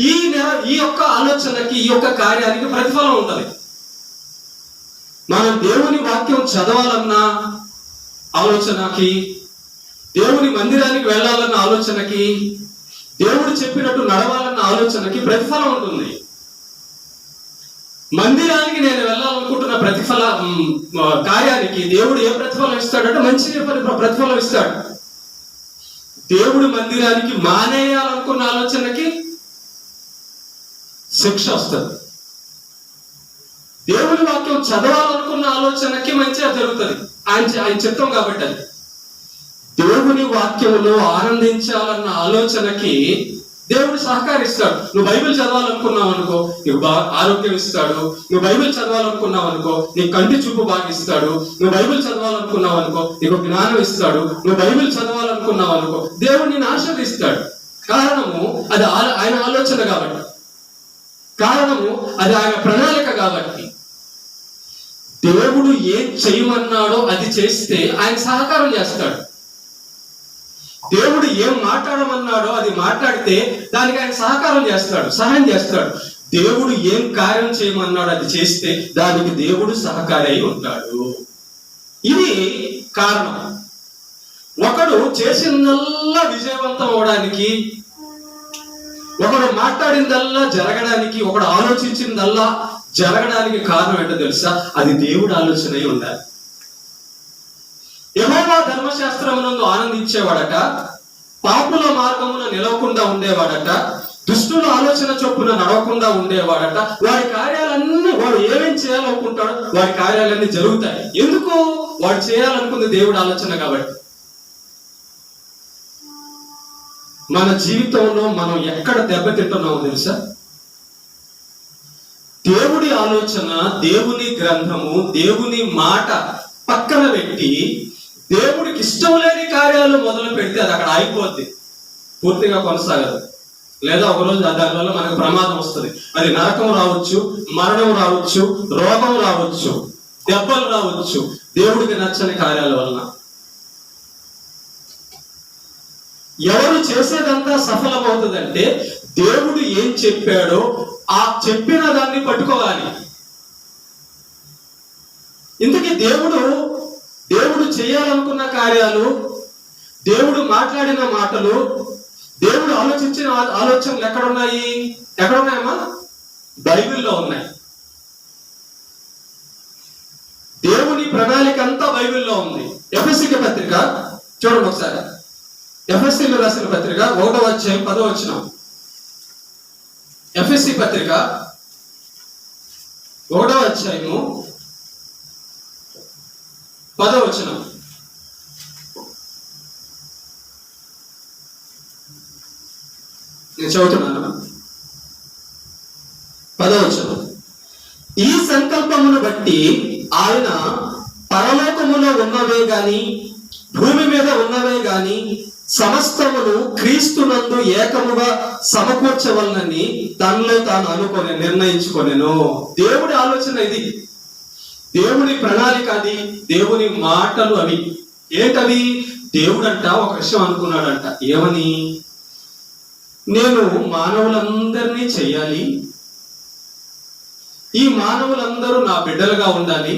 ఈ యొక్క ఆలోచనకి, ఈ యొక్క కార్యానికి ప్రతిఫలం ఉంటుంది. మనం దేవుని వాక్యం చదవాలన్న ఆలోచనకి, దేవుని మందిరానికి వెళ్ళాలన్న ఆలోచనకి, దేవుడు చెప్పినట్టు నడవాలన్న ఆలోచనకి ప్రతిఫలం ఉంటుంది. మందిరానికి నేను వెళ్ళాలనుకుంటున్న కార్యానికి దేవుడు ఏ ప్రతిఫలం ఇస్తాడంటే మంచి ప్రతిఫలం ఇస్తాడు. దేవుడు మందిరానికి మానేయాలనుకున్న ఆలోచనకి శిక్ష వస్తుంది. దేవుడి వాక్యం చదవాలనుకున్న ఆలోచనకి మంచిగా జరుగుతుంది. ఆయన చిత్తం కాబట్టి అది. దేవుని వాక్యములో ఆనందించాలన్న ఆలోచనకి దేవుడు సహకరిస్తాడు. నువ్వు బైబిల్ చదవాలనుకున్నావు అనుకో, నీకు ఆరోగ్యం ఇస్తాడు. నువ్వు బైబిల్ చదవాలనుకున్నావు అనుకో, నీకు కంటి చూపు బాగా ఇస్తాడు. నువ్వు బైబిల్ చదవాలనుకున్నావు అనుకో, నీకు జ్ఞానం ఇస్తాడు. నువ్వు బైబిల్ చదవాలనుకున్నావు అనుకో, దేవుడు నిన్ను ఆశీర్వదిస్తాడు. కారణము అది ఆయన ఆలోచన కాబట్టి, కారణము అది ఆయన ప్రణాళిక కాబట్టి. దేవుడు ఏం చేయమన్నాడో అది చేస్తే ఆయన సహకారం చేస్తాడు. దేవుడు ఏం మాట్లాడమన్నాడో అది మాట్లాడితే దానికి ఆయన సహకారం చేస్తాడు, సహాయం చేస్తాడు. దేవుడు ఏం కార్యం చేయమన్నాడో అది చేస్తే దానికి దేవుడు సహకారి అయి ఉంటాడు. ఇది కారణం. ఒకడు చేసిందల్లా విజయవంతం అవడానికి, ఒకడు మాట్లాడిందల్లా జరగడానికి, ఒకడు ఆలోచించిందల్లా జరగడానికి కారణం ఏంటో తెలుసా? అది దేవుడి ఆలోచన అయి ఉండాలి. యెహోవా ధర్మశాస్త్రమునందు ఆనందించేవాడట, పాపుల మార్గమున నిలవకుండా ఉండేవాడట, దుష్టుల ఆలోచన చొప్పున నడవకుండా ఉండేవాడట. వాడి కార్యాలన్నీ, వాడు ఏమేం చేయాలనుకుంటాడో వాడి కార్యాలన్నీ జరుగుతాయి. ఎందుకు? వాడు చేయాలనుకుంది దేవుడి ఆలోచన కాబట్టి. మన జీవితంలో మనం ఎక్కడ దెబ్బతింటున్నామో తెలుసా? దేవుడి ఆలోచన, దేవుని గ్రంథము, దేవుని మాట పక్కన పెట్టి దేవుడికి ఇష్టం లేని కార్యాలు మొదలు పెడితే అది అక్కడ ఆగిపోద్ది, పూర్తిగా కొనసాగదు. లేదా ఒకరోజు దానివల్ల మనకు ప్రమాదం వస్తుంది. అది నరకం రావచ్చు, మరణం రావచ్చు, రోగం రావచ్చు, దెబ్బలు రావచ్చు, దేవుడికి నచ్చని కార్యాల వలన. ఎవరు చేసేదంతా సఫలమవుతుందంటే దేవుడు ఏం చెప్పాడో ఆ చెప్పిన దాన్ని పట్టుకోవాలి. ఇంతకీ దేవుడు చేయాలనుకున్న కార్యాలు, దేవుడు మాట్లాడిన మాటలు, దేవుడు ఆలోచించిన ఆలోచనలు ఎక్కడున్నాయమ్మా? బైబిల్లో ఉన్నాయి. దేవుని ప్రణాళిక అంతా బైబిల్లో ఉంది. ఎఫెసీకి పత్రిక చూడండి ఒకసారి. ఎఫెసీలు రాసిన పత్రిక 1వ అధ్యాయం 10వ వచనం. ఎఫెసీ పత్రిక 1వ అధ్యాయము 10వ వచనం. నేను చదువుతున్నాను. 10వ వచనం. ఈ సంకల్పమును బట్టి ఆయన పరలోకములో ఉన్నవే గాని భూమి మీద ఉన్నవే గాని సమస్తమును క్రీస్తునందు ఏకముగా సమకూర్చవలనని తనలో తాను అనుకొని నిర్ణయించుకొనెను. దేవుడి ఆలోచన ఇది, దేవుని ప్రణాళిక అది, దేవుని మాటలు అవి. ఏంటవి? దేవుడంట ఒక విషయం అనుకున్నాడంట. ఏమని? నేను మానవులందరినీ చెయ్యాలి, ఈ మానవులందరూ నా బిడ్డలుగా ఉండాలి,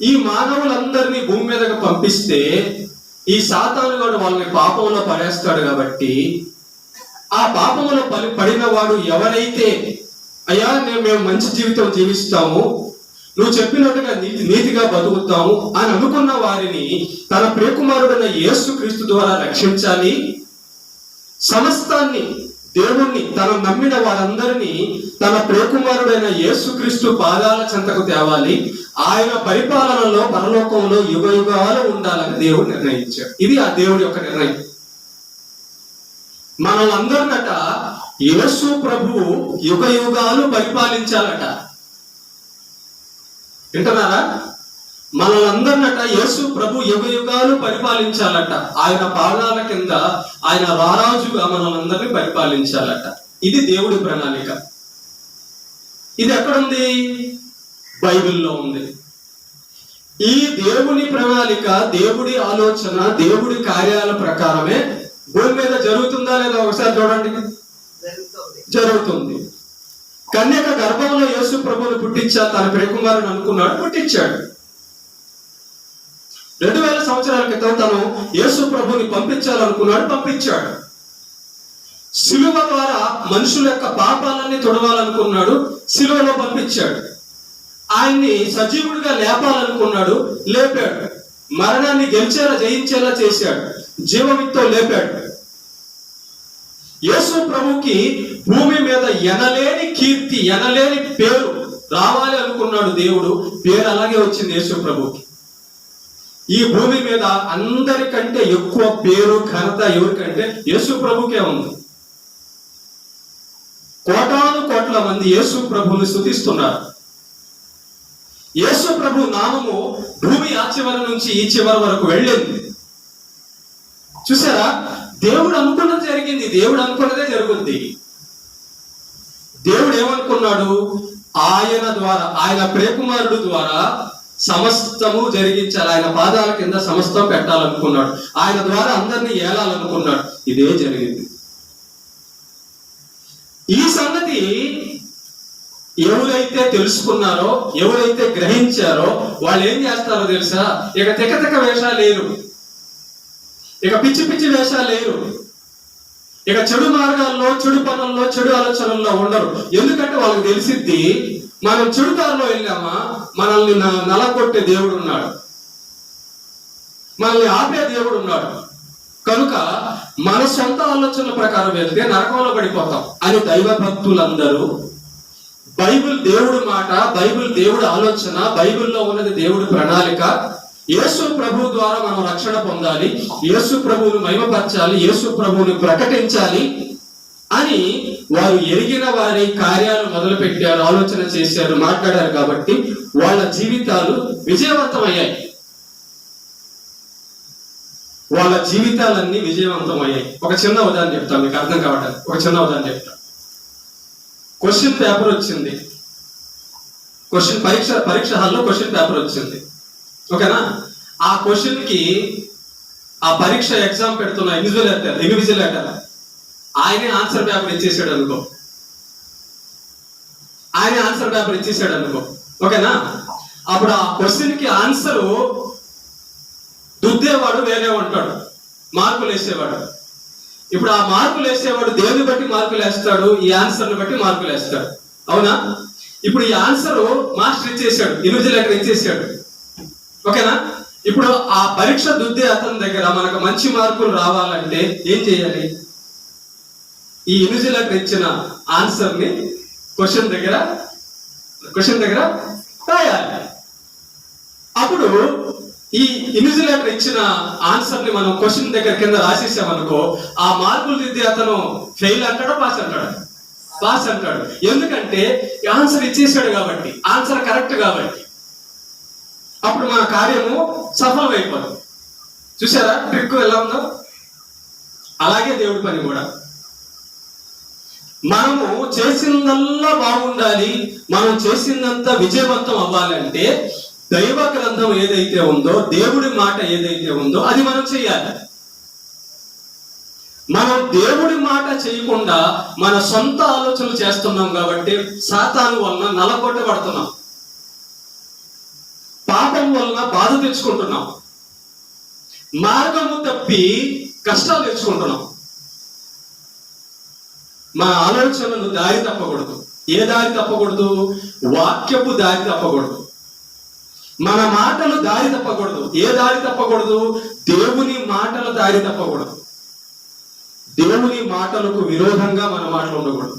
ఈ మానవులందరినీ భూమి మీదకి పంపిస్తే ఈ సాతాను గాడు వాళ్ళని పాపంలో పడేస్తాడు. కాబట్టి ఆ పాపంలో పడిన వాడు ఎవరైతే అయ్యా మేము మంచి జీవితం జీవిస్తాము, నువ్వు చెప్పినట్టుగా నీతిగా బతుకుతాము అని అనుకున్న వారిని తన ప్రియకుమారుడైన యేసుక్రీస్తు ద్వారా రక్షించాలి. సమస్తాన్ని, దేవుణ్ణి, తన నమ్మిన వారందరినీ తన ప్రియకుమారుడైన యేసుక్రీస్తు పాదాల చెంతకు తేవాలి. ఆయన పరిపాలనలో పరలోకంలో యుగయుగాలు ఉండాలని దేవుడు నిర్ణయించాడు. ఇది ఆ దేవుడి యొక్క నిర్ణయం. మనల్ందరినట యేసు ప్రభువు యుగయుగాలు పరిపాలించాలట. వింటున్నారా? మనల్ందరినట యేసు ప్రభు యుగయుగాలు పరిపాలించాలట. ఆయన పాదాల కింద ఆయన రారాజుగా మనల్ందరినీ పరిపాలించాలట. ఇది దేవుడి ప్రణాళిక. ఇది ఎక్కడుంది? బైబిల్లో ఉంది. ఈ దేవుని ప్రణాళిక, దేవుడి ఆలోచన, దేవుడి కార్యాల ప్రకారమే భూమి మీద జరుగుతుందా లేదా ఒకసారి చూడండి. జరుగుతుంది. కన్యక గర్భంలో యేసు ప్రభువుని పుట్టించా, తన ప్రియకుమారుని అనుకున్నాడు, పుట్టించాడు. 2000 సంవత్సరాల క్రితం తను యేసు ప్రభువుని పంపించాలనుకున్నాడు, పంపించాడు. శిలువ ద్వారా మనుషుల యొక్క పాపాలన్నీ తొడవాలనుకున్నాడు, శిలువలో పంపించాడు. ఆయన్ని సజీవుడిగా లేపాలనుకున్నాడు, లేపాడు. మరణాన్ని గెలిచేలా, జయించేలా చేశాడు, జీవమిత్తో లేపాడు. యేసు ప్రభుకి భూమి మీద ఎనలేని కీర్తి, ఎనలేని పేరు రావాలి అనుకున్నాడు దేవుడు. పేరు అలాగే వచ్చింది యేసు ప్రభుకి. ఈ భూమి మీద అందరికంటే ఎక్కువ పేరు, ఘనత ఎవరికంటే యేసు ప్రభుకే ఉంది. కోటాను కోట్ల మంది యేసు ప్రభువుని స్తుతిస్తున్నారు. యేసు ప్రభు నామము భూమి ఆ చివరి నుంచి ఈ చివరి వరకు వెళ్ళింది. చూసారా? దేవుడు అనుకున్నది జరిగింది, దేవుడు అనుకున్నదే జరుగుద్ది. దేవుడు ఏమనుకున్నాడు? ఆయన ద్వారా, ఆయన ప్రియకుమారుడు ద్వారా సమస్తము జరిగించాలి. ఆయన పాదాల కింద సమస్తం పెట్టాలనుకున్నాడు. ఆయన ద్వారా అందరినీ ఏలాలనుకున్నాడు. ఇదే జరిగింది. ఈ సంగతి ఎవరైతే తెలుసుకున్నారో, ఎవరైతే గ్రహించారో వాళ్ళు ఏం చేస్తారో తెలుసా? ఇక తెక వేషాలు లేరు, ఇక పిచ్చి పిచ్చి వేషాలు లేరు, ఇక చెడు మార్గాల్లో, చెడు పనుల్లో, చెడు ఆలోచనల్లో ఉండరు. ఎందుకంటే వాళ్ళకి తెలిసిద్ది, మనం చెడు దారిలో వెళ్ళామా మనల్ని నలగొట్టే దేవుడు ఉన్నాడు, మనల్ని ఆపే దేవుడు ఉన్నాడు. కనుక మన సొంత ఆలోచనల ప్రకారం వెళ్తే నరకంలో పడిపోతాం అని దైవ భక్తులందరూ బైబిల్ దేవుడి మాట, బైబిల్ దేవుడి ఆలోచన, బైబిల్లో ఉన్నది దేవుడి ప్రణాళిక, యేసు ప్రభు ద్వారా మనం రక్షణ పొందాలి, యేసు ప్రభువుని మహిమపరచాలి, యేసు ప్రభువుని ప్రకటించాలి అని వారు ఎరిగిన వారి కార్యాలు మొదలు పెట్టారు, ఆలోచన చేశారు, మాట్లాడారు. కాబట్టి వాళ్ళ జీవితాలు విజయవంతమయ్యాయి. వాళ్ళ జీవితాలన్నీ విజయవంతమయ్యాయి. ఒక చిన్న ఉదాహరణ చెప్తాను, మీకు అర్థం కావడానికి. ఒక చిన్న ఉదాహరణ చెప్తాను. క్వశ్చన్ పేపర్ వచ్చింది, పరీక్ష హాల్లో క్వశ్చన్ పేపర్ వచ్చింది. ఓకేనా? ఆ క్వశ్చన్ కి ఆ పరీక్ష ఎగ్జామ్ పెడుతున్న ఇన్విజిలేటర్ ఆయనే ఆన్సర్ పేపర్ ఇచ్చేసాడు అనుకో, ఓకేనా? అప్పుడు ఆ క్వశ్చన్ కి ఆన్సరు దుద్దేవాడు వేరే ఉంటాడు, మార్కులు వేసేవాడు. ఇప్పుడు ఆ మార్కులు వేసేవాడు దేన్ని బట్టి మార్కులు వేస్తాడు? ఈ ఆన్సర్ని బట్టి మార్కులు వేస్తాడు, అవునా? ఇప్పుడు ఈ ఆన్సర్ మాస్టర్ ఇచ్చేసాడు, ఇన్విజిలేటర్ ఇచ్చేసాడు, ఓకేనా? ఇప్పుడు ఆ పరీక్ష దుద్దే అతని దగ్గర మనకు మంచి మార్కులు రావాలంటే ఏం చేయాలి? ఈ ఇన్విజిలేటర్ ఇచ్చిన ఆన్సర్ ని క్వశ్చన్ దగ్గర రాయాలి. అప్పుడు ఈ ఇన్విజిలేటర్ ఇచ్చిన ఆన్సర్ ని మనం క్వశ్చన్ దగ్గర కింద రాసేసామనుకో, ఆ మార్కులు దిద్ది అతను ఫెయిల్ అంటాడా పాస్ అంటాడు. ఎందుకంటే ఆన్సర్ ఇచ్చేసాడు కాబట్టి, ఆన్సర్ కరెక్ట్ కాబట్టి. అప్పుడు మన కార్యము సఫలం అయిపోతుంది. చూసారా ట్రిక్ ఎలా ఉందో? అలాగే దేవుడి పని కూడా. మనము చేసిందల్లా బాగుండాలి, మనం చేసిందంతా విజయవంతం అవ్వాలంటే దైవ గ్రంథం ఏదైతే ఉందో, దేవుడి మాట ఏదైతే ఉందో అది మనం చేయాలి. మనం దేవుడి మాట చేయకుండా మన సొంత ఆలోచనలు చేస్తున్నాం కాబట్టి సాతాను వలన నలగొట్టబడుతున్నాం, పాపం వలన బాధ తెచ్చుకుంటున్నాం, మార్గము తప్పి కష్టాలు తెచ్చుకుంటున్నాం. మన ఆలోచనలు దారి తప్పకూడదు. ఏ దారి తప్పకూడదు? వాక్యపు దారి తప్పకూడదు. మన మాటలు దారి తప్పకూడదు. ఏ దారి తప్పకూడదు? దేవుని మాటల దారి తప్పకూడదు. దేవుని మాటలకు విరోధంగా మన మాటలు ఉండకూడదు.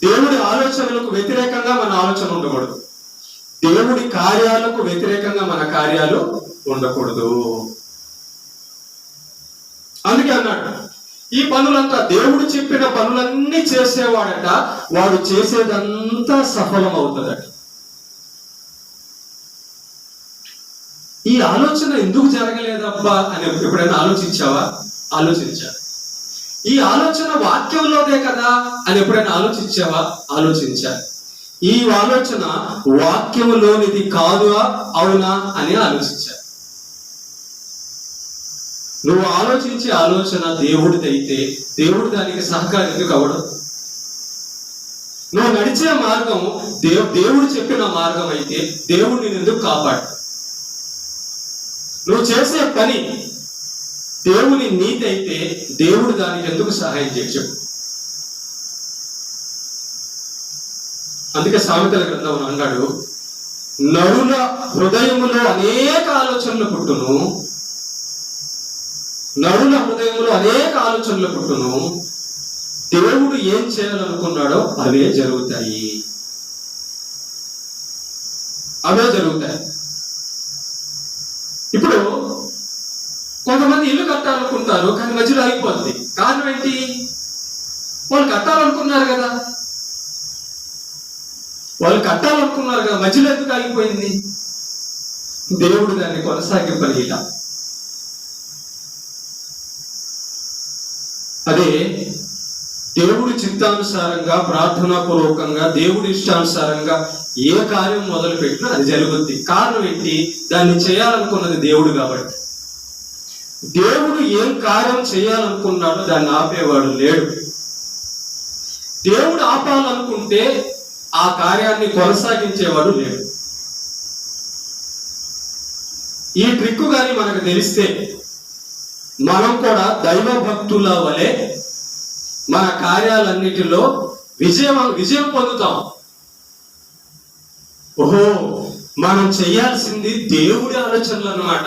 దేవుడి ఆలోచనలకు వ్యతిరేకంగా మన ఆలోచన ఉండకూడదు. దేవుడి కార్యాలకు వ్యతిరేకంగా మన కార్యాలు ఉండకూడదు. అందుకే అన్నాడు, ఈ పనులంతా దేవుడు చెప్పిన పనులన్నీ చేసేవాడట, వాడు చేసేదంతా సఫలం అవుతుందట. ఈ ఆలోచన ఎందుకు జరగలేదబ్బా అని ఎప్పుడైనా ఆలోచించావా? ఈ ఆలోచన వాక్యంలోదే కదా అని ఎప్పుడైనా ఆలోచించారు. ఈ ఆలోచన వాక్యములోనిది కాదుగా, అవునా అని ఆలోచించారు. నువ్వు ఆలోచించే ఆలోచన దేవుడిదైతే దేవుడు దానికి సహకారం ఎందుకు అవ్వడం? నువ్వు నడిచే మార్గం దేవుడు చెప్పిన మార్గం అయితే దేవుడు నేను ఎందుకు కాపాడు? నువ్వు చేసే పని దేవుని నీతి అయితే దేవుడు దానికి ఎందుకు సహాయం చేయచ్చు? అందుకే సామెతల గ్రంథం అన్నాడు, నరుల హృదయములో అనేక ఆలోచనలు పుట్టును, దేవుడు ఏం చేయాలనుకున్నాడో అవే జరుగుతాయి. ఇప్పుడు కొంతమంది ఇల్లు కట్టాలనుకుంటారు, కానీ మధ్యలో ఆగిపోద్ది. కారణం ఏంటి? వాళ్ళు కట్టాలనుకున్నారు కదా, మధ్యలో ఎందుకు ఆగిపోయింది? దేవుడు దాన్ని కొనసాగింపలేట. అదే దేవుడి చిత్తానుసారంగా, ప్రార్థనాపూర్వకంగా, దేవుడి ఇష్టానుసారంగా ఏ కార్యం మొదలు పెట్టినా అది జరుగుద్ది. కారణం ఏంటి? దాన్ని చేయాలనుకున్నది దేవుడు కాబట్టి. దేవుడు ఏం కార్యం చేయాలనుకున్నాడో దాన్ని ఆపేవాడు లేడు. దేవుడు ఆపాలనుకుంటే ఆ కార్యాన్ని కొనసాగించేవాడు లేడు. ఈ ట్రిక్ గాని మనకు తెలిస్తే మనం కూడా దైవ భక్తుల వలె మన కార్యాలన్నిటిలో విజయం పొందుతాం. ఓహో, మనం చేయాల్సింది దేవుడి ఆలోచనలు అన్నమాట.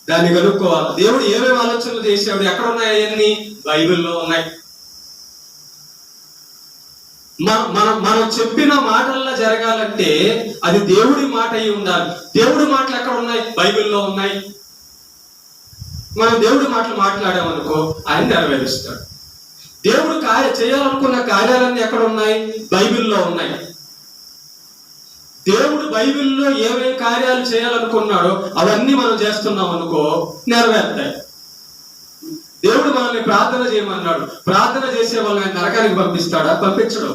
దాన్ని కనుక్కోవాలి. దేవుడు ఏమేమి ఆలోచనలు చేసాడు, ఎక్కడ ఉన్నాయి అవన్నీ? బైబిల్లో ఉన్నాయి. మనం చెప్పిన మాటల్లో జరగాలంటే అది దేవుడి మాట అయి ఉండాలి. దేవుడి మాటలు ఎక్కడ ఉన్నాయి? బైబిల్లో ఉన్నాయి. మనం దేవుడి మాటలు మాట్లాడామనుకో ఆయన నెరవేరుస్తాడు. దేవుడు చేయాలనుకున్న కార్యాలన్నీ ఎక్కడ ఉన్నాయి? బైబిల్లో ఉన్నాయి. దేవుడు బైబిల్లో ఏమేమి కార్యాలు చేయాలనుకున్నాడో అవన్నీ మనం చేస్తున్నాం అనుకో నెరవేరుతాయి. దేవుడు మనల్ని ప్రార్థన చేయమన్నాడు. ప్రార్థన చేసే వాళ్ళని నరకానికి పంపిస్తాడా? పంపించడు.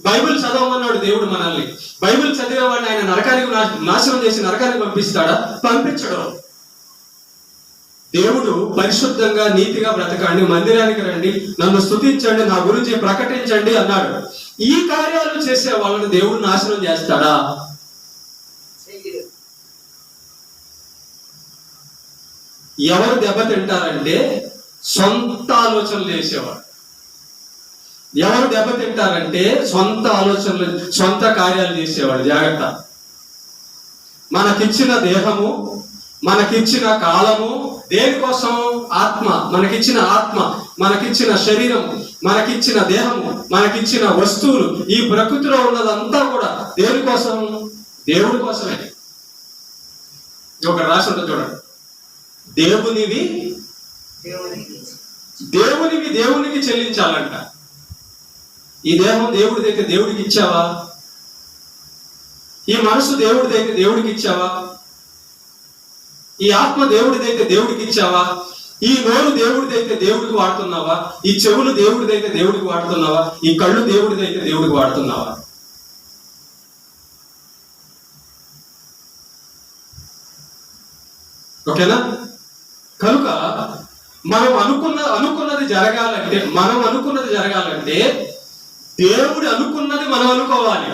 బైబిల్ చదవమన్నాడు దేవుడు మనల్ని. బైబిల్ చదివేవాడిని ఆయన నరకానికి నాశనం చేసి నరకానికి పంపిస్తాడా? పంపించడు. దేవుడు పరిశుద్ధంగా నీతిగా బ్రతకండి, మందిరానికి రండి, నన్ను స్తుతించండి, నా గురించి ప్రకటించండి అన్నాడు. ఈ కార్యాలు చేసే వాళ్ళని దేవుడు నాశనం చేస్తాడా? ఎవరు దెబ్బతింటారంటే సొంత ఆలోచనలు చేసేవాడు. ఎవరు దెబ్బతింటారంటే సొంత ఆలోచనలు, సొంత కార్యాలు చేసేవాడు. జాగ్రత్త. మనకిచ్చిన దేహము, మనకిచ్చిన కాలము దేనికోసం? ఆత్మ. మనకిచ్చిన ఆత్మ, మనకిచ్చిన శరీరం, మనకిచ్చిన దేహము, మనకిచ్చిన వస్తువులు, ఈ ప్రకృతిలో ఉన్నదంతా కూడా దేనికోసం? దేవుడి కోసమే. ఒక రాసి ఉంటుంది చూడండి, దేవునివి దేవునికి చెల్లించాలంట. ఈ దేహం దేవుడిదైతే దేవుడికి ఇచ్చావా? ఈ మనసు దేవుడిదైతే దేవుడికి ఇచ్చావా? ఈ ఆత్మ దేవుడిదైతే దేవుడికి ఇచ్చావా? ఈ నోరు దేవుడిదైతే దేవుడికి వాడుతున్నావా? ఈ చెవులు దేవుడిదైతే దేవుడికి వాడుతున్నావా? ఈ కళ్ళు దేవుడిదైతే దేవుడికి వాడుతున్నావా? ఓకేనా? కనుక మనం అనుకున్నది జరగాలంటే దేవుడు అనుకున్నది మనం అనుకోవాలి.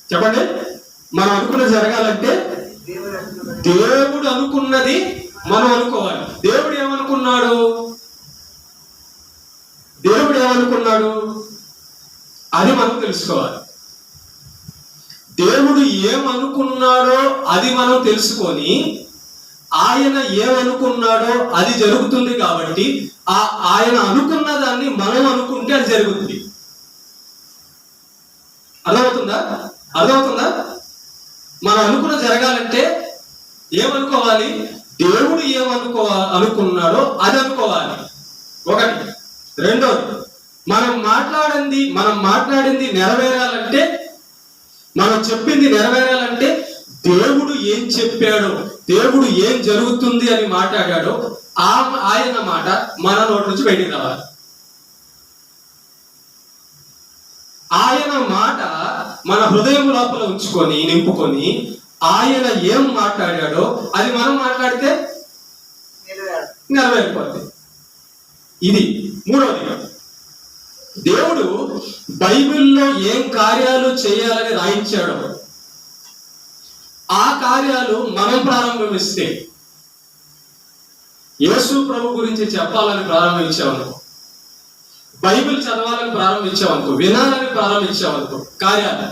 చెప్పండి. మనం అనుకున్నది జరగాలంటే దేవుడు అనుకున్నది మనం అనుకోవాలి. దేవుడు ఏమనుకున్నాడు అది మనం తెలుసుకోవాలి. దేవుడు ఏమనుకున్నాడో అది మనం తెలుసుకొని ఆయన ఏమనుకున్నాడో అది జరుగుతుంది. కాబట్టి ఆయన అనుకున్న దాన్ని మనం అనుకుంటే అది జరుగుతుంది. అర్థమవుతుందా? మనం అనుకున్న జరగాలంటే ఏమనుకోవాలి? దేవుడు అనుకున్నాడో అది అనుకోవాలి. ఒకటి. రెండోది, మనం మాట్లాడింది నెరవేరాలంటే, మనం చెప్పింది నెరవేరాలంటే దేవుడు ఏం చెప్పాడో, దేవుడు ఏం జరుగుతుంది అని మాట్లాడాడో ఆయన మాట మన నోటి నుంచి బయటికి రావాలి. ఆయన మాట మన హృదయం లోపల ఉంచుకొని నింపుకొని ఆయన ఏం మాట్లాడాడో అది మనం మాట్లాడితే నెరవేరిపోతుంది. ఇది మూడవది. దేవుడు బైబిల్లో ఏం కార్యాలు చేయాలని రాయించాడో ఆ కార్యాలు మనం ప్రారంభిస్తే, యేసు ప్రభు గురించి చెప్పాలని ప్రారంభించామనుకో, బైబిల్ చదవాలని ప్రారంభించామనుకో, వినాలని ప్రారంభించామనుకో, కార్యాలు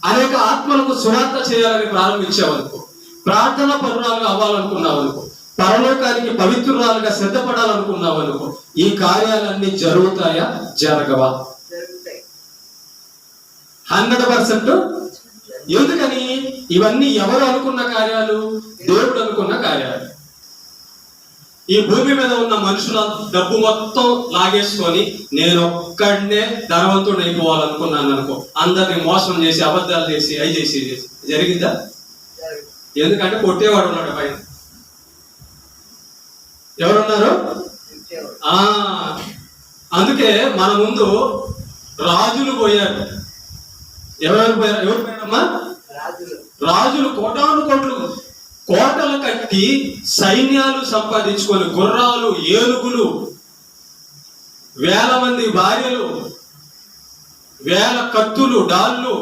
అనేక ఆత్మలకు సువార్త చేయాలని ప్రారంభించామనుకో, ప్రార్థన పరురాలుగా అవ్వాలనుకున్నావనుకో, పరలోకానికి పవిత్రురాలుగా సిద్ధపడాలనుకున్నావనుకో, ఈ కార్యాలన్నీ జరుగుతాయా? జరగవా? 100%. ఎందుకని? ఇవన్నీ ఎవరు అనుకున్న కార్యాలు? దేవుడు అనుకున్న కార్యాలు. ఈ భూమి మీద ఉన్న మనుషుల డబ్బు మొత్తం లాగేసుకొని నేను ఒక్కడనే ధనవంతుడు అయిపోవాలనుకున్నాను అనుకో, అందరిని మోసం చేసి అబద్ధాలు చేసి అవి చేసి జరిగిందా? ఎందుకంటే కొట్టేవాడు ఉన్నాడు పైన. ఎవరున్నారు? అందుకే మన ముందు రాజులు పోయారు. ఎవరు పోయారమ్మా? రాజులు కోటలు కట్టి సైన్యాలు సంపాదించుకొని, గుర్రాలు, ఏనుగులు, వేల మంది భార్యలు, వేల కత్తులు, డాళ్ళు,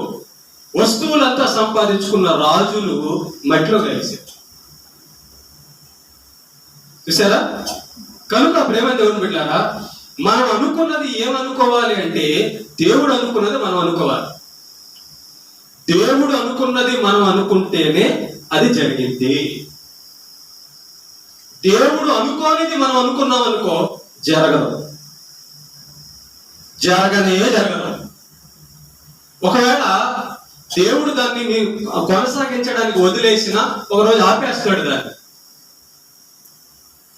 వస్తువులంతా సంపాదించుకున్న రాజులు మట్టిలో కలిసారు. చూసారా? కనుక ప్రేమ దేవుని బిడ్డలారా, మనం అనుకున్నది ఏమనుకోవాలి అంటే దేవుడు అనుకున్నది మనం అనుకోవాలి. దేవుడు అనుకున్నది మనం అనుకుంటేనే అది జరిగింది. దేవుడు అనుకోనిది మనం అనుకున్నాం అనుకో, జరగదు. ఒకవేళ దేవుడు దాన్ని కొనసాగించడానికి వదిలేసిన ఒకరోజు ఆపేస్తాడు దాన్ని.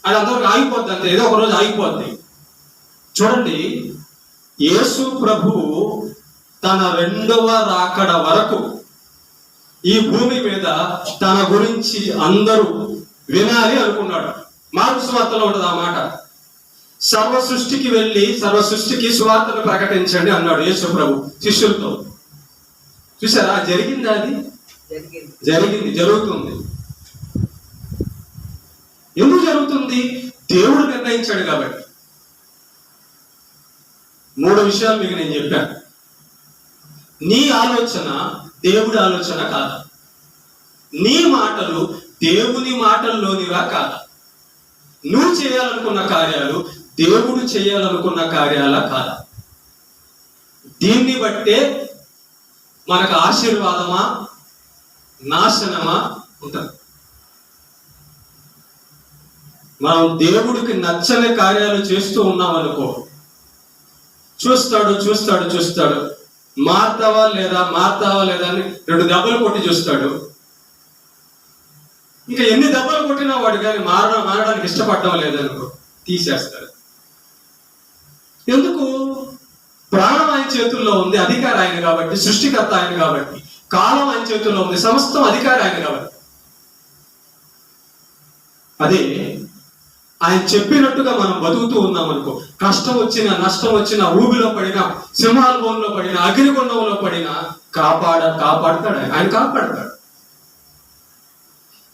అది అంతవరకు ఆగిపోద్ది, అంతే. ఏదో ఒకరోజు ఆగిపోద్ది. చూడండి, యేసు ప్రభువు తన రెండవ రాకడ వరకు ఈ భూమి మీద తన గురించి అందరూ వినాలి అనుకున్నాడు. మార్కు సువార్తలో ఉంటుంది ఆ మాట. సర్వ సృష్టికి వెళ్ళి సర్వ సృష్టికి సువార్తను ప్రకటించండి అన్నాడు యేసు ప్రభు శిష్యులతో. చూసారా, జరిగిందా? అది జరిగింది, జరుగుతుంది. ఎందుకు జరుగుతుంది? దేవుడు నిర్ణయించాడు కాబట్టి. 3 విషయాలు మీకు నేను చెప్పాను. నీ ఆలోచన దేవుడి ఆలోచన కాదా? నీ మాటలు దేవుని మాటల్లోనివా కాదా? నువ్వు చేయాలనుకున్న కార్యాలు దేవుడు చేయాలనుకున్న కార్యాలా కాదా? దీన్ని బట్టే మనకు ఆశీర్వాదమా నాశనమా ఉంటుంది. మనం దేవుడికి నచ్చని కార్యాలు చేస్తూ ఉన్నాం అనుకో, చూస్తాడు మారుతావా లేదా అని 2 దెబ్బలు కొట్టి చూస్తాడు. ఇంకా ఎన్ని దెబ్బలు కొట్టినా వాడు కానీ మారడానికి ఇష్టపడడం లేదనుకో, తీసేస్తాడు. ఎందుకు? ప్రాణం ఆయన చేతుల్లో ఉంది, అధికారం ఆయన కాబట్టి, సృష్టికర్త ఆయన కాబట్టి, కాలం ఆయన చేతుల్లో ఉంది, సమస్తం అధికారం ఆయన కాబట్టి. అదే ఆయన చెప్పినట్టుగా మనం బతుకుతూ ఉన్నాం అనుకో, కష్టం వచ్చినా నష్టం వచ్చినా, ఊబిలో పడినా, సింహాల బోన్లో పడినా, అగ్నిగుండంలో పడినా కాపాడతాడు ఆయన కాపాడతాడు.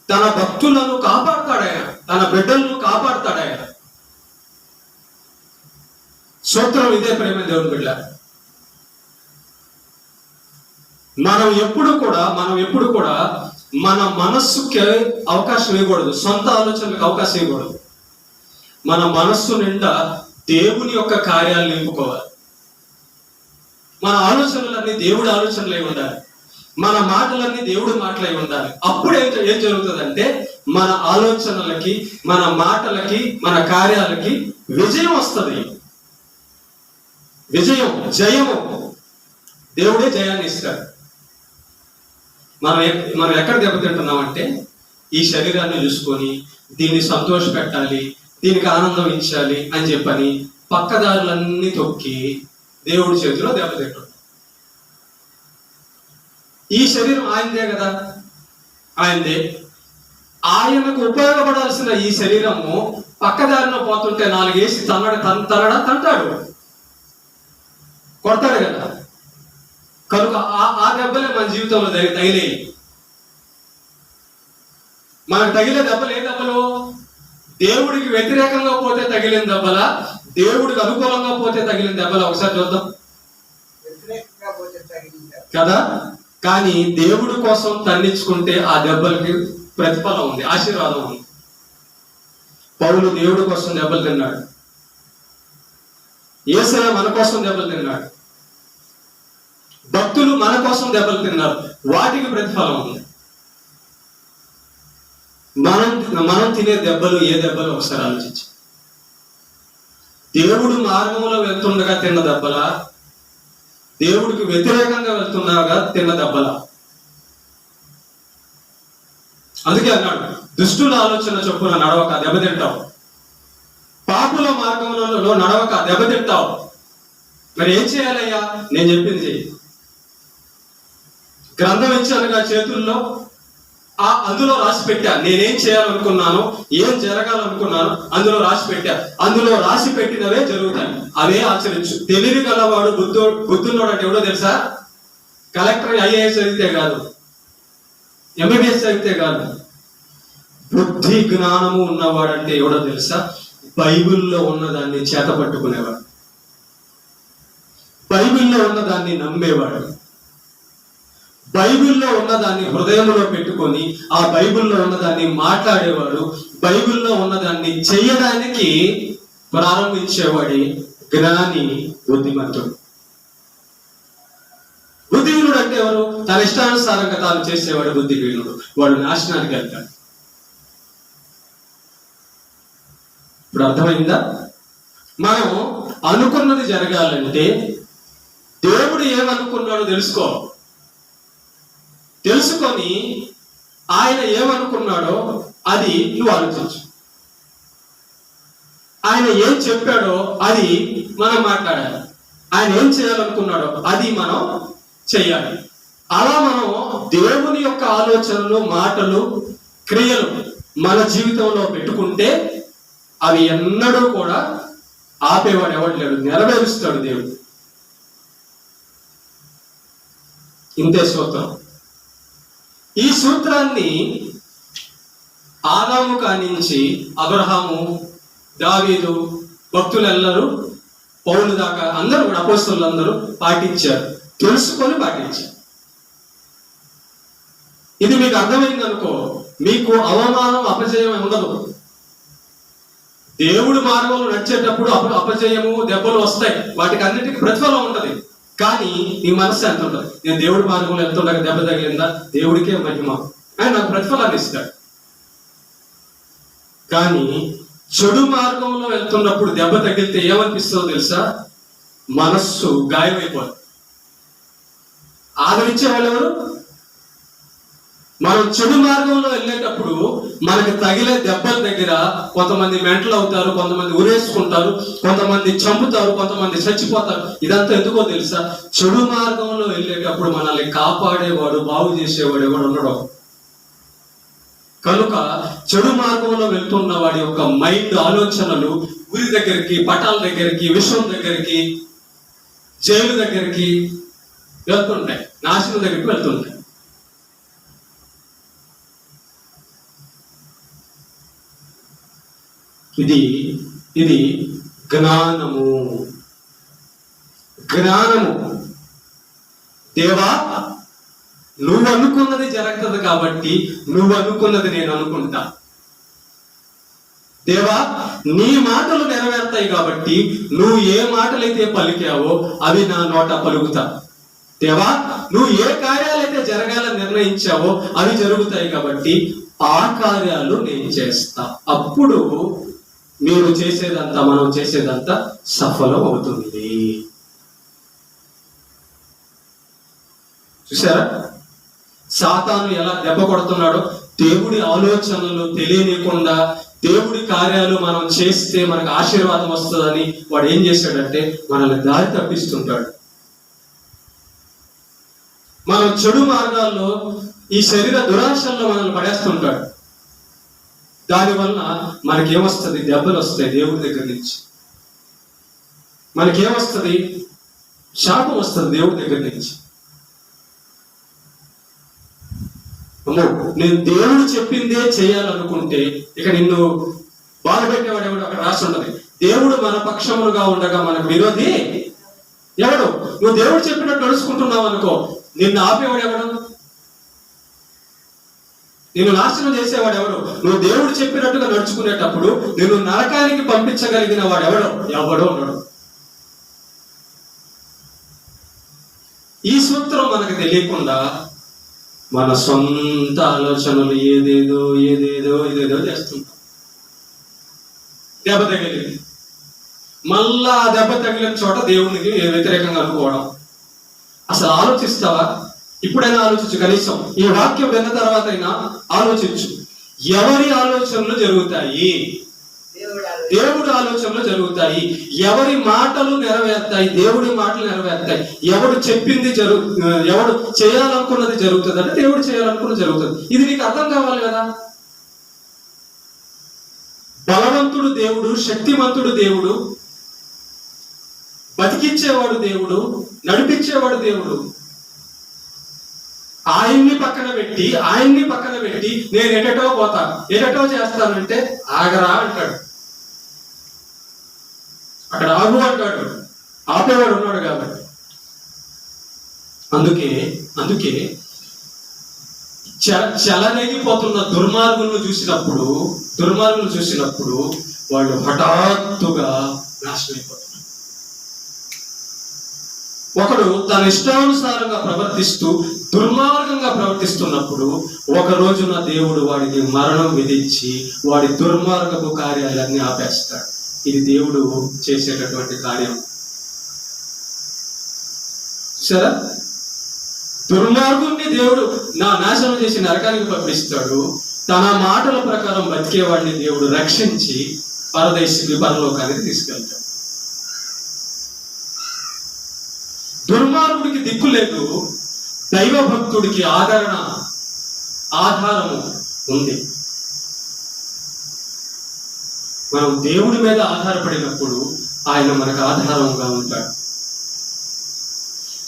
తన భక్తులను కాపాడతాడు ఆయన, తన బిడ్డలను కాపాడతాడు ఆయన. స్తోత్రం. ఇదే ప్రేమ దేవుని బిడ్డ. మనం ఎప్పుడు కూడా మన మనస్సుకి అవకాశం ఇవ్వకూడదు, సొంత ఆలోచనలకు అవకాశం ఇవ్వకూడదు. మన మనస్సు నిండా దేవుని యొక్క కార్యాలు నింపుకోవాలి. మన ఆలోచనలన్నీ దేవుడి ఆలోచనలై ఉండాలి, మన మాటలన్నీ దేవుడి మాటలై ఉండాలి. అప్పుడు ఏం జరుగుతుందంటే మన ఆలోచనలకి, మన మాటలకి, మన కార్యాలకి విజయం వస్తుంది. జయము దేవుడే జయాన్ని ఇస్తాడు. మనం ఎక్కడ దెబ్బతింటున్నామంటే ఈ శరీరాన్ని చూసుకొని దీన్ని సంతోష పెట్టాలి, దీనికి ఆనందం ఇచ్చాలి అని చెప్పని పక్కదారులన్నీ తొక్కి దేవుడి చేతిలో దెబ్బతింటాం. ఈ శరీరం ఆయనదే కదా, ఆయనదే. ఆయనకు ఉపయోగపడాల్సిన ఈ శరీరము పక్కదారిలో పోతుంటే 4 వేసి తంటాడు, కొడతాడు కదా. కనుక ఆ దెబ్బలే మన జీవితంలో తగిలేయి. మనకు తగిలే దెబ్బలు ఏ దెబ్బలు? దేవుడికి వ్యతిరేకంగా పోతే తగిలిన దెబ్బలా, దేవుడికి అనుకూలంగా పోతే తగిలిన దెబ్బలా? ఒకసారి చూద్దాం కదా. కానీ దేవుడి కోసం తన్నించుకుంటే ఆ దెబ్బలకి ప్రతిఫలం ఉంది, ఆశీర్వాదం ఉంది. పౌలు దేవుడి కోసం దెబ్బలు తిన్నాడు, యేసయ్య మన కోసం దెబ్బలు తిన్నాడు, భక్తులు మన కోసం దెబ్బలు తిన్నారు, వాటికి ప్రతిఫలం ఉంది. మనం తినే దెబ్బలు ఏ దెబ్బలు? ఒకసారి ఆలోచించి. దేవుడు మార్గంలో వెళ్తుండగా తిన్న దెబ్బలా, దేవుడికి వ్యతిరేకంగా వెళ్తుండగా తిన్న దెబ్బలా? అందుకే అన్నాడు, దుష్టుల ఆలోచన చొప్పున నడవక దెబ్బతింటావు, పాపుల మార్గంలో నడవక దెబ్బతింటావు. మరి ఏం చేయాలయ్యా? నేను చెప్పింది చెయ్యి. గ్రంథం ఇచ్చానుగా చేతుల్లో, అందులో రాసి పెట్టా. నేనేం చేయాలనుకున్నాను, ఏం జరగాలనుకున్నాను అందులో రాసి పెట్టా. అందులో రాసి పెట్టినవే జరుగుతాయి, అవే ఆచరించు. తెలివి గలవాడు బుద్ధున్నోడు అంటే ఎవడో తెలుసా? కలెక్టర్ IAS చదివితే కాదు, MBBS చదివితే కాదు. బుద్ధి జ్ఞానము ఉన్నవాడంటే ఎవడో తెలుసా? బైబిల్లో ఉన్నదాన్ని చేత పట్టుకునేవాడు, బైబిల్లో ఉన్నదాన్ని నమ్మేవాడు, బైబిల్లో ఉన్నదాన్ని హృదయంలో పెట్టుకొని ఆ బైబిల్లో ఉన్నదాన్ని మాట్లాడేవాడు, బైబిల్లో ఉన్నదాన్ని చెయ్యడానికి ప్రారంభించేవాడి జ్ఞాని బుద్ధిమంతుడు. బుద్ధిహీనుడు అంటే ఎవరు? తన ఇష్టానుసారంగా తాను చేసేవాడు బుద్ధిహీనుడు, వాడు నాశనానికి వెళ్తాడు. ఇప్పుడు అర్థమైందా? మనం అనుకున్నది జరగాలంటే దేవుడు ఏమనుకున్నాడో తెలుసుకొని ఆయన ఏమనుకున్నాడో అది నువ్వు ఆలోచించు. ఆయన ఏం చెప్పాడో అది మనం మాట్లాడాలి, ఆయన ఏం చేయాలనుకున్నాడో అది మనం చెయ్యాలి. అలా మనం దేవుని యొక్క ఆలోచనలు, మాటలు, క్రియలు మన జీవితంలో పెట్టుకుంటే అవి ఎన్నడూ కూడా ఆపేవాడు ఎవడు లేడు, నెరవేరుస్తాడు దేవుడు. ఇంతే సూత్రం. ఈ సూత్రాన్ని ఆదాము కానించి అబ్రహాము, దావీదు, భక్తులెల్లరూ, పౌలు దాకా అందరూ కూడా, అపోస్తలులు అందరూ పాటించారు, తెలుసుకొని పాటించారు. ఇది మీకు అర్థమైంది అనుకో, మీకు అవమానం, అపజయం ఉండదు. దేవుడు మార్గంలో నడిచేటప్పుడు అపజయము, దెబ్బలు వస్తాయి, వాటికి అన్నిటికీ ప్రతిఫలం ఉంటది. కానీ నీ మనసు ఎంత ఉంటుంది, నేను దేవుడి మార్గంలో వెళ్తుండగా దెబ్బ తగిలిందా, దేవుడికే మహిమ, ఆయన నాకు ప్రతిఫలాన్ని ఇస్తాడు. కానీ చెడు మార్గంలో వెళ్తున్నప్పుడు దెబ్బ తగిలితే ఏమనిపిస్తుందో తెలుసా? మనస్సు గాయమైపోదు. ఆదరించే వాళ్ళు ఎవరు? మనం చెడు మార్గంలో వెళ్ళేటప్పుడు మనకి తగిలే దెబ్బల దగ్గర కొంతమంది మెంటల్ అవుతారు, కొంతమంది ఉరేసుకుంటారు, కొంతమంది చంపుతారు, కొంతమంది చచ్చిపోతారు. ఇదంతా ఎందుకో తెలుసా? చెడు మార్గంలో వెళ్ళేటప్పుడు మనల్ని కాపాడేవాడు, బాగు చేసేవాడు ఎవడు ఉండడం. కనుక చెడు మార్గంలో వెళ్తున్న వాడి యొక్క మైండ్, ఆలోచనలు ఊరి దగ్గరికి, పటాల దగ్గరికి, విషయం దగ్గరికి, జైలు దగ్గరికి వెళ్తుంటాయి, నాశనం దగ్గరికి వెళ్తుంటాయి. ఇది జ్ఞానము. జ్ఞానము. దేవా, నువ్వు అనుకున్నది జరగదు కాబట్టి నువ్వు అనుకున్నది నేను అనుకుంటా. దేవా, నీ మాటలు నెరవేరుతాయి కాబట్టి నువ్వు ఏ మాటలైతే పలికావో అవి నా నోట పలుకుతా. దేవా, నువ్వు ఏ కార్యాలైతే జరగాలని నిర్ణయించావో అవి జరుగుతాయి కాబట్టి ఆ కార్యాలు నేను చేస్తా. అప్పుడు మీరు చేసేదంతా, మనం చేసేదంతా సఫలం అవుతుంది. చూసారా సాతాను ఎలా దెబ్బ కొడుతున్నాడో? దేవుడి ఆలోచనలు తెలియనికుండా, దేవుడి కార్యాలు మనం చేస్తే మనకు ఆశీర్వాదం వస్తుందని వాడు ఏం చేశాడంటే మనల్ని దారి తప్పిస్తుంటాడు. మనం చెడు మార్గాల్లో, ఈ శరీర దురాశల్లో మనల్ని పడేస్తుంటాడు. దానివల్ల మనకేమొస్తుంది? దెబ్బలు వస్తాయి దేవుడి దగ్గర నుంచి. మనకేమొస్తుంది? శాపం వస్తుంది దేవుడి దగ్గర నుంచి. నేను దేవుడు చెప్పిందే చేయాలనుకుంటే ఇక నిన్ను బాధ పెట్టేవాడు ఎవడు? అక్కడ రాసి ఉంటది, దేవుడు మన పక్షములుగా ఉండగా మనకు విరోధి ఎవడు? నువ్వు దేవుడు చెప్పినట్టు నడుచుకుంటున్నావు అనుకో, నిన్ను ఆపేవాడు ఎవడు? నిన్ను నాశనం చేసేవాడు ఎవడు? నువ్వు దేవుడు చెప్పినట్టుగా నడుచుకునేటప్పుడు నిన్ను నరకానికి పంపించగలిగిన వాడు ఎవడో? ఎవడో ఉన్నాడు. ఈ సూత్రం మనకు తెలియకుండా మన సొంత ఆలోచనలు ఏదేదో చేస్తుంటాం. దెబ్బ తగిలింది, మళ్ళా ఆ దెబ్బ తగిలిన చోట దేవునికి వ్యతిరేకంగా అనుకోవడం. అసలు ఆలోచిస్తావా? ఇప్పుడైనా ఆలోచించు. కనీసం ఈ వాక్యం విన్న తర్వాత అయినా ఆలోచించు. ఎవరి ఆలోచనలు జరుగుతాయి? దేవుడి ఆలోచనలు జరుగుతాయి. ఎవరి మాటలు నెరవేరుతాయి? దేవుడి మాటలు నెరవేరుతాయి. ఎవడు చెప్పింది ఎవడు చేయాలనుకున్నది జరుగుతుంది అంటే దేవుడు చేయాలనుకున్నది జరుగుతుంది. ఇది నీకు అర్థం కావాలి కదా. బలవంతుడు దేవుడు, శక్తిమంతుడు దేవుడు, బతికిచ్చేవాడు దేవుడు, నడిపించేవాడు దేవుడు. ఆయన్ని పక్కన పెట్టి నేను ఎటటో పోతా, ఎటటో చేస్తానంటే ఆగరా అంటాడు. అక్కడ ఆగు అంటాడు. ఆపేవాడు ఉన్నాడు కాబట్టి. అందుకే చెలరేగిపోతున్న దుర్మార్గులను చూసినప్పుడు వాళ్ళు హఠాత్తుగా నాశనమైపోతున్నారు. ఒకడు తన ఇష్టానుసారంగా ప్రవర్తిస్తూ దుర్మార్గంగా ప్రవర్తిస్తున్నప్పుడు ఒక రోజున దేవుడు వాడికి మరణం విధించి వాడి దుర్మార్గపు కార్యాలన్నీ ఆపేస్తాడు. ఇది దేవుడు చేసేటటువంటి కార్యం. సరే, దుర్మార్గుణ్ణి దేవుడు నాశనం చేసి నరకానికి పంపిస్తాడు. తన మాటల ప్రకారం బతికేవాడిని దేవుడు రక్షించి పరలోకానికి తీసుకెళ్తాడు. దుర్మార్గుడికి దిక్కు లేదు, దైవ భక్తుడికి ఆధారము ఉంది. మనం దేవుడి మీద ఆధారపడినప్పుడు ఆయన మనకు ఆధారంగా ఉంటాడు.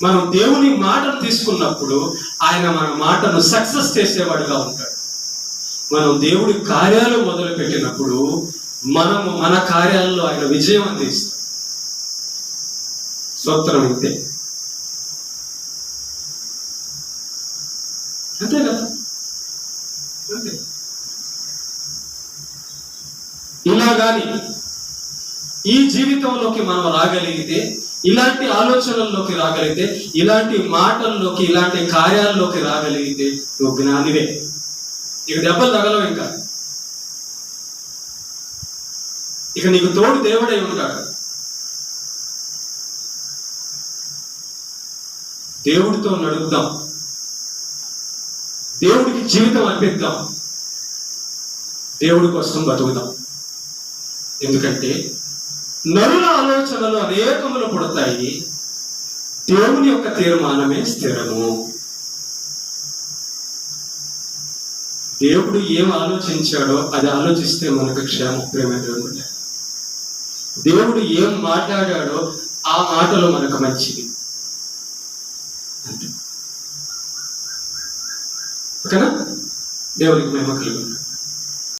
మనం దేవుని మాటను తీసుకున్నప్పుడు ఆయన మన మాటను సక్సెస్ చేసేవాడుగా ఉంటాడు. మనం దేవుడి కార్యాలు మొదలు పెట్టినప్పుడు మనము మన కార్యాల్లో ఆయన విజయం అందిస్తాం. స్తోత్రం. ఇంతే, అంతే కదా, అంతే. ఇలా గాని ఈ జీవితంలోకి మనం రాగలిగితే, ఇలాంటి ఆలోచనల్లోకి రాగలిగితే, ఇలాంటి మాటల్లోకి, ఇలాంటి కార్యాల్లోకి రాగలిగితే నువ్వు జ్ఞానివే. ఇక దెబ్బలు తగలవు. ఇక నీకు తోడు దేవుడై ఉంటాడు. దేవుడితో నడుద్దాం, దేవుడికి జీవితం అర్పిద్దాం, దేవుడి కోసం బతుకుదాం. ఎందుకంటే నరుల ఆలోచనలు అనేకములు పుడతాయి, దేవుని యొక్క తీర్మానమే స్థిరము. దేవుడు ఏం ఆలోచించాడో అది ఆలోచిస్తే మనకు క్షేమం. ప్రేమ దేవుడు దేవుడు ఏం మాట్లాడాడో ఆ మాటలు మనకు మంచిది. అంతే, ఓకేనా? దేవుడికి మహిమ కలుగుతుంది.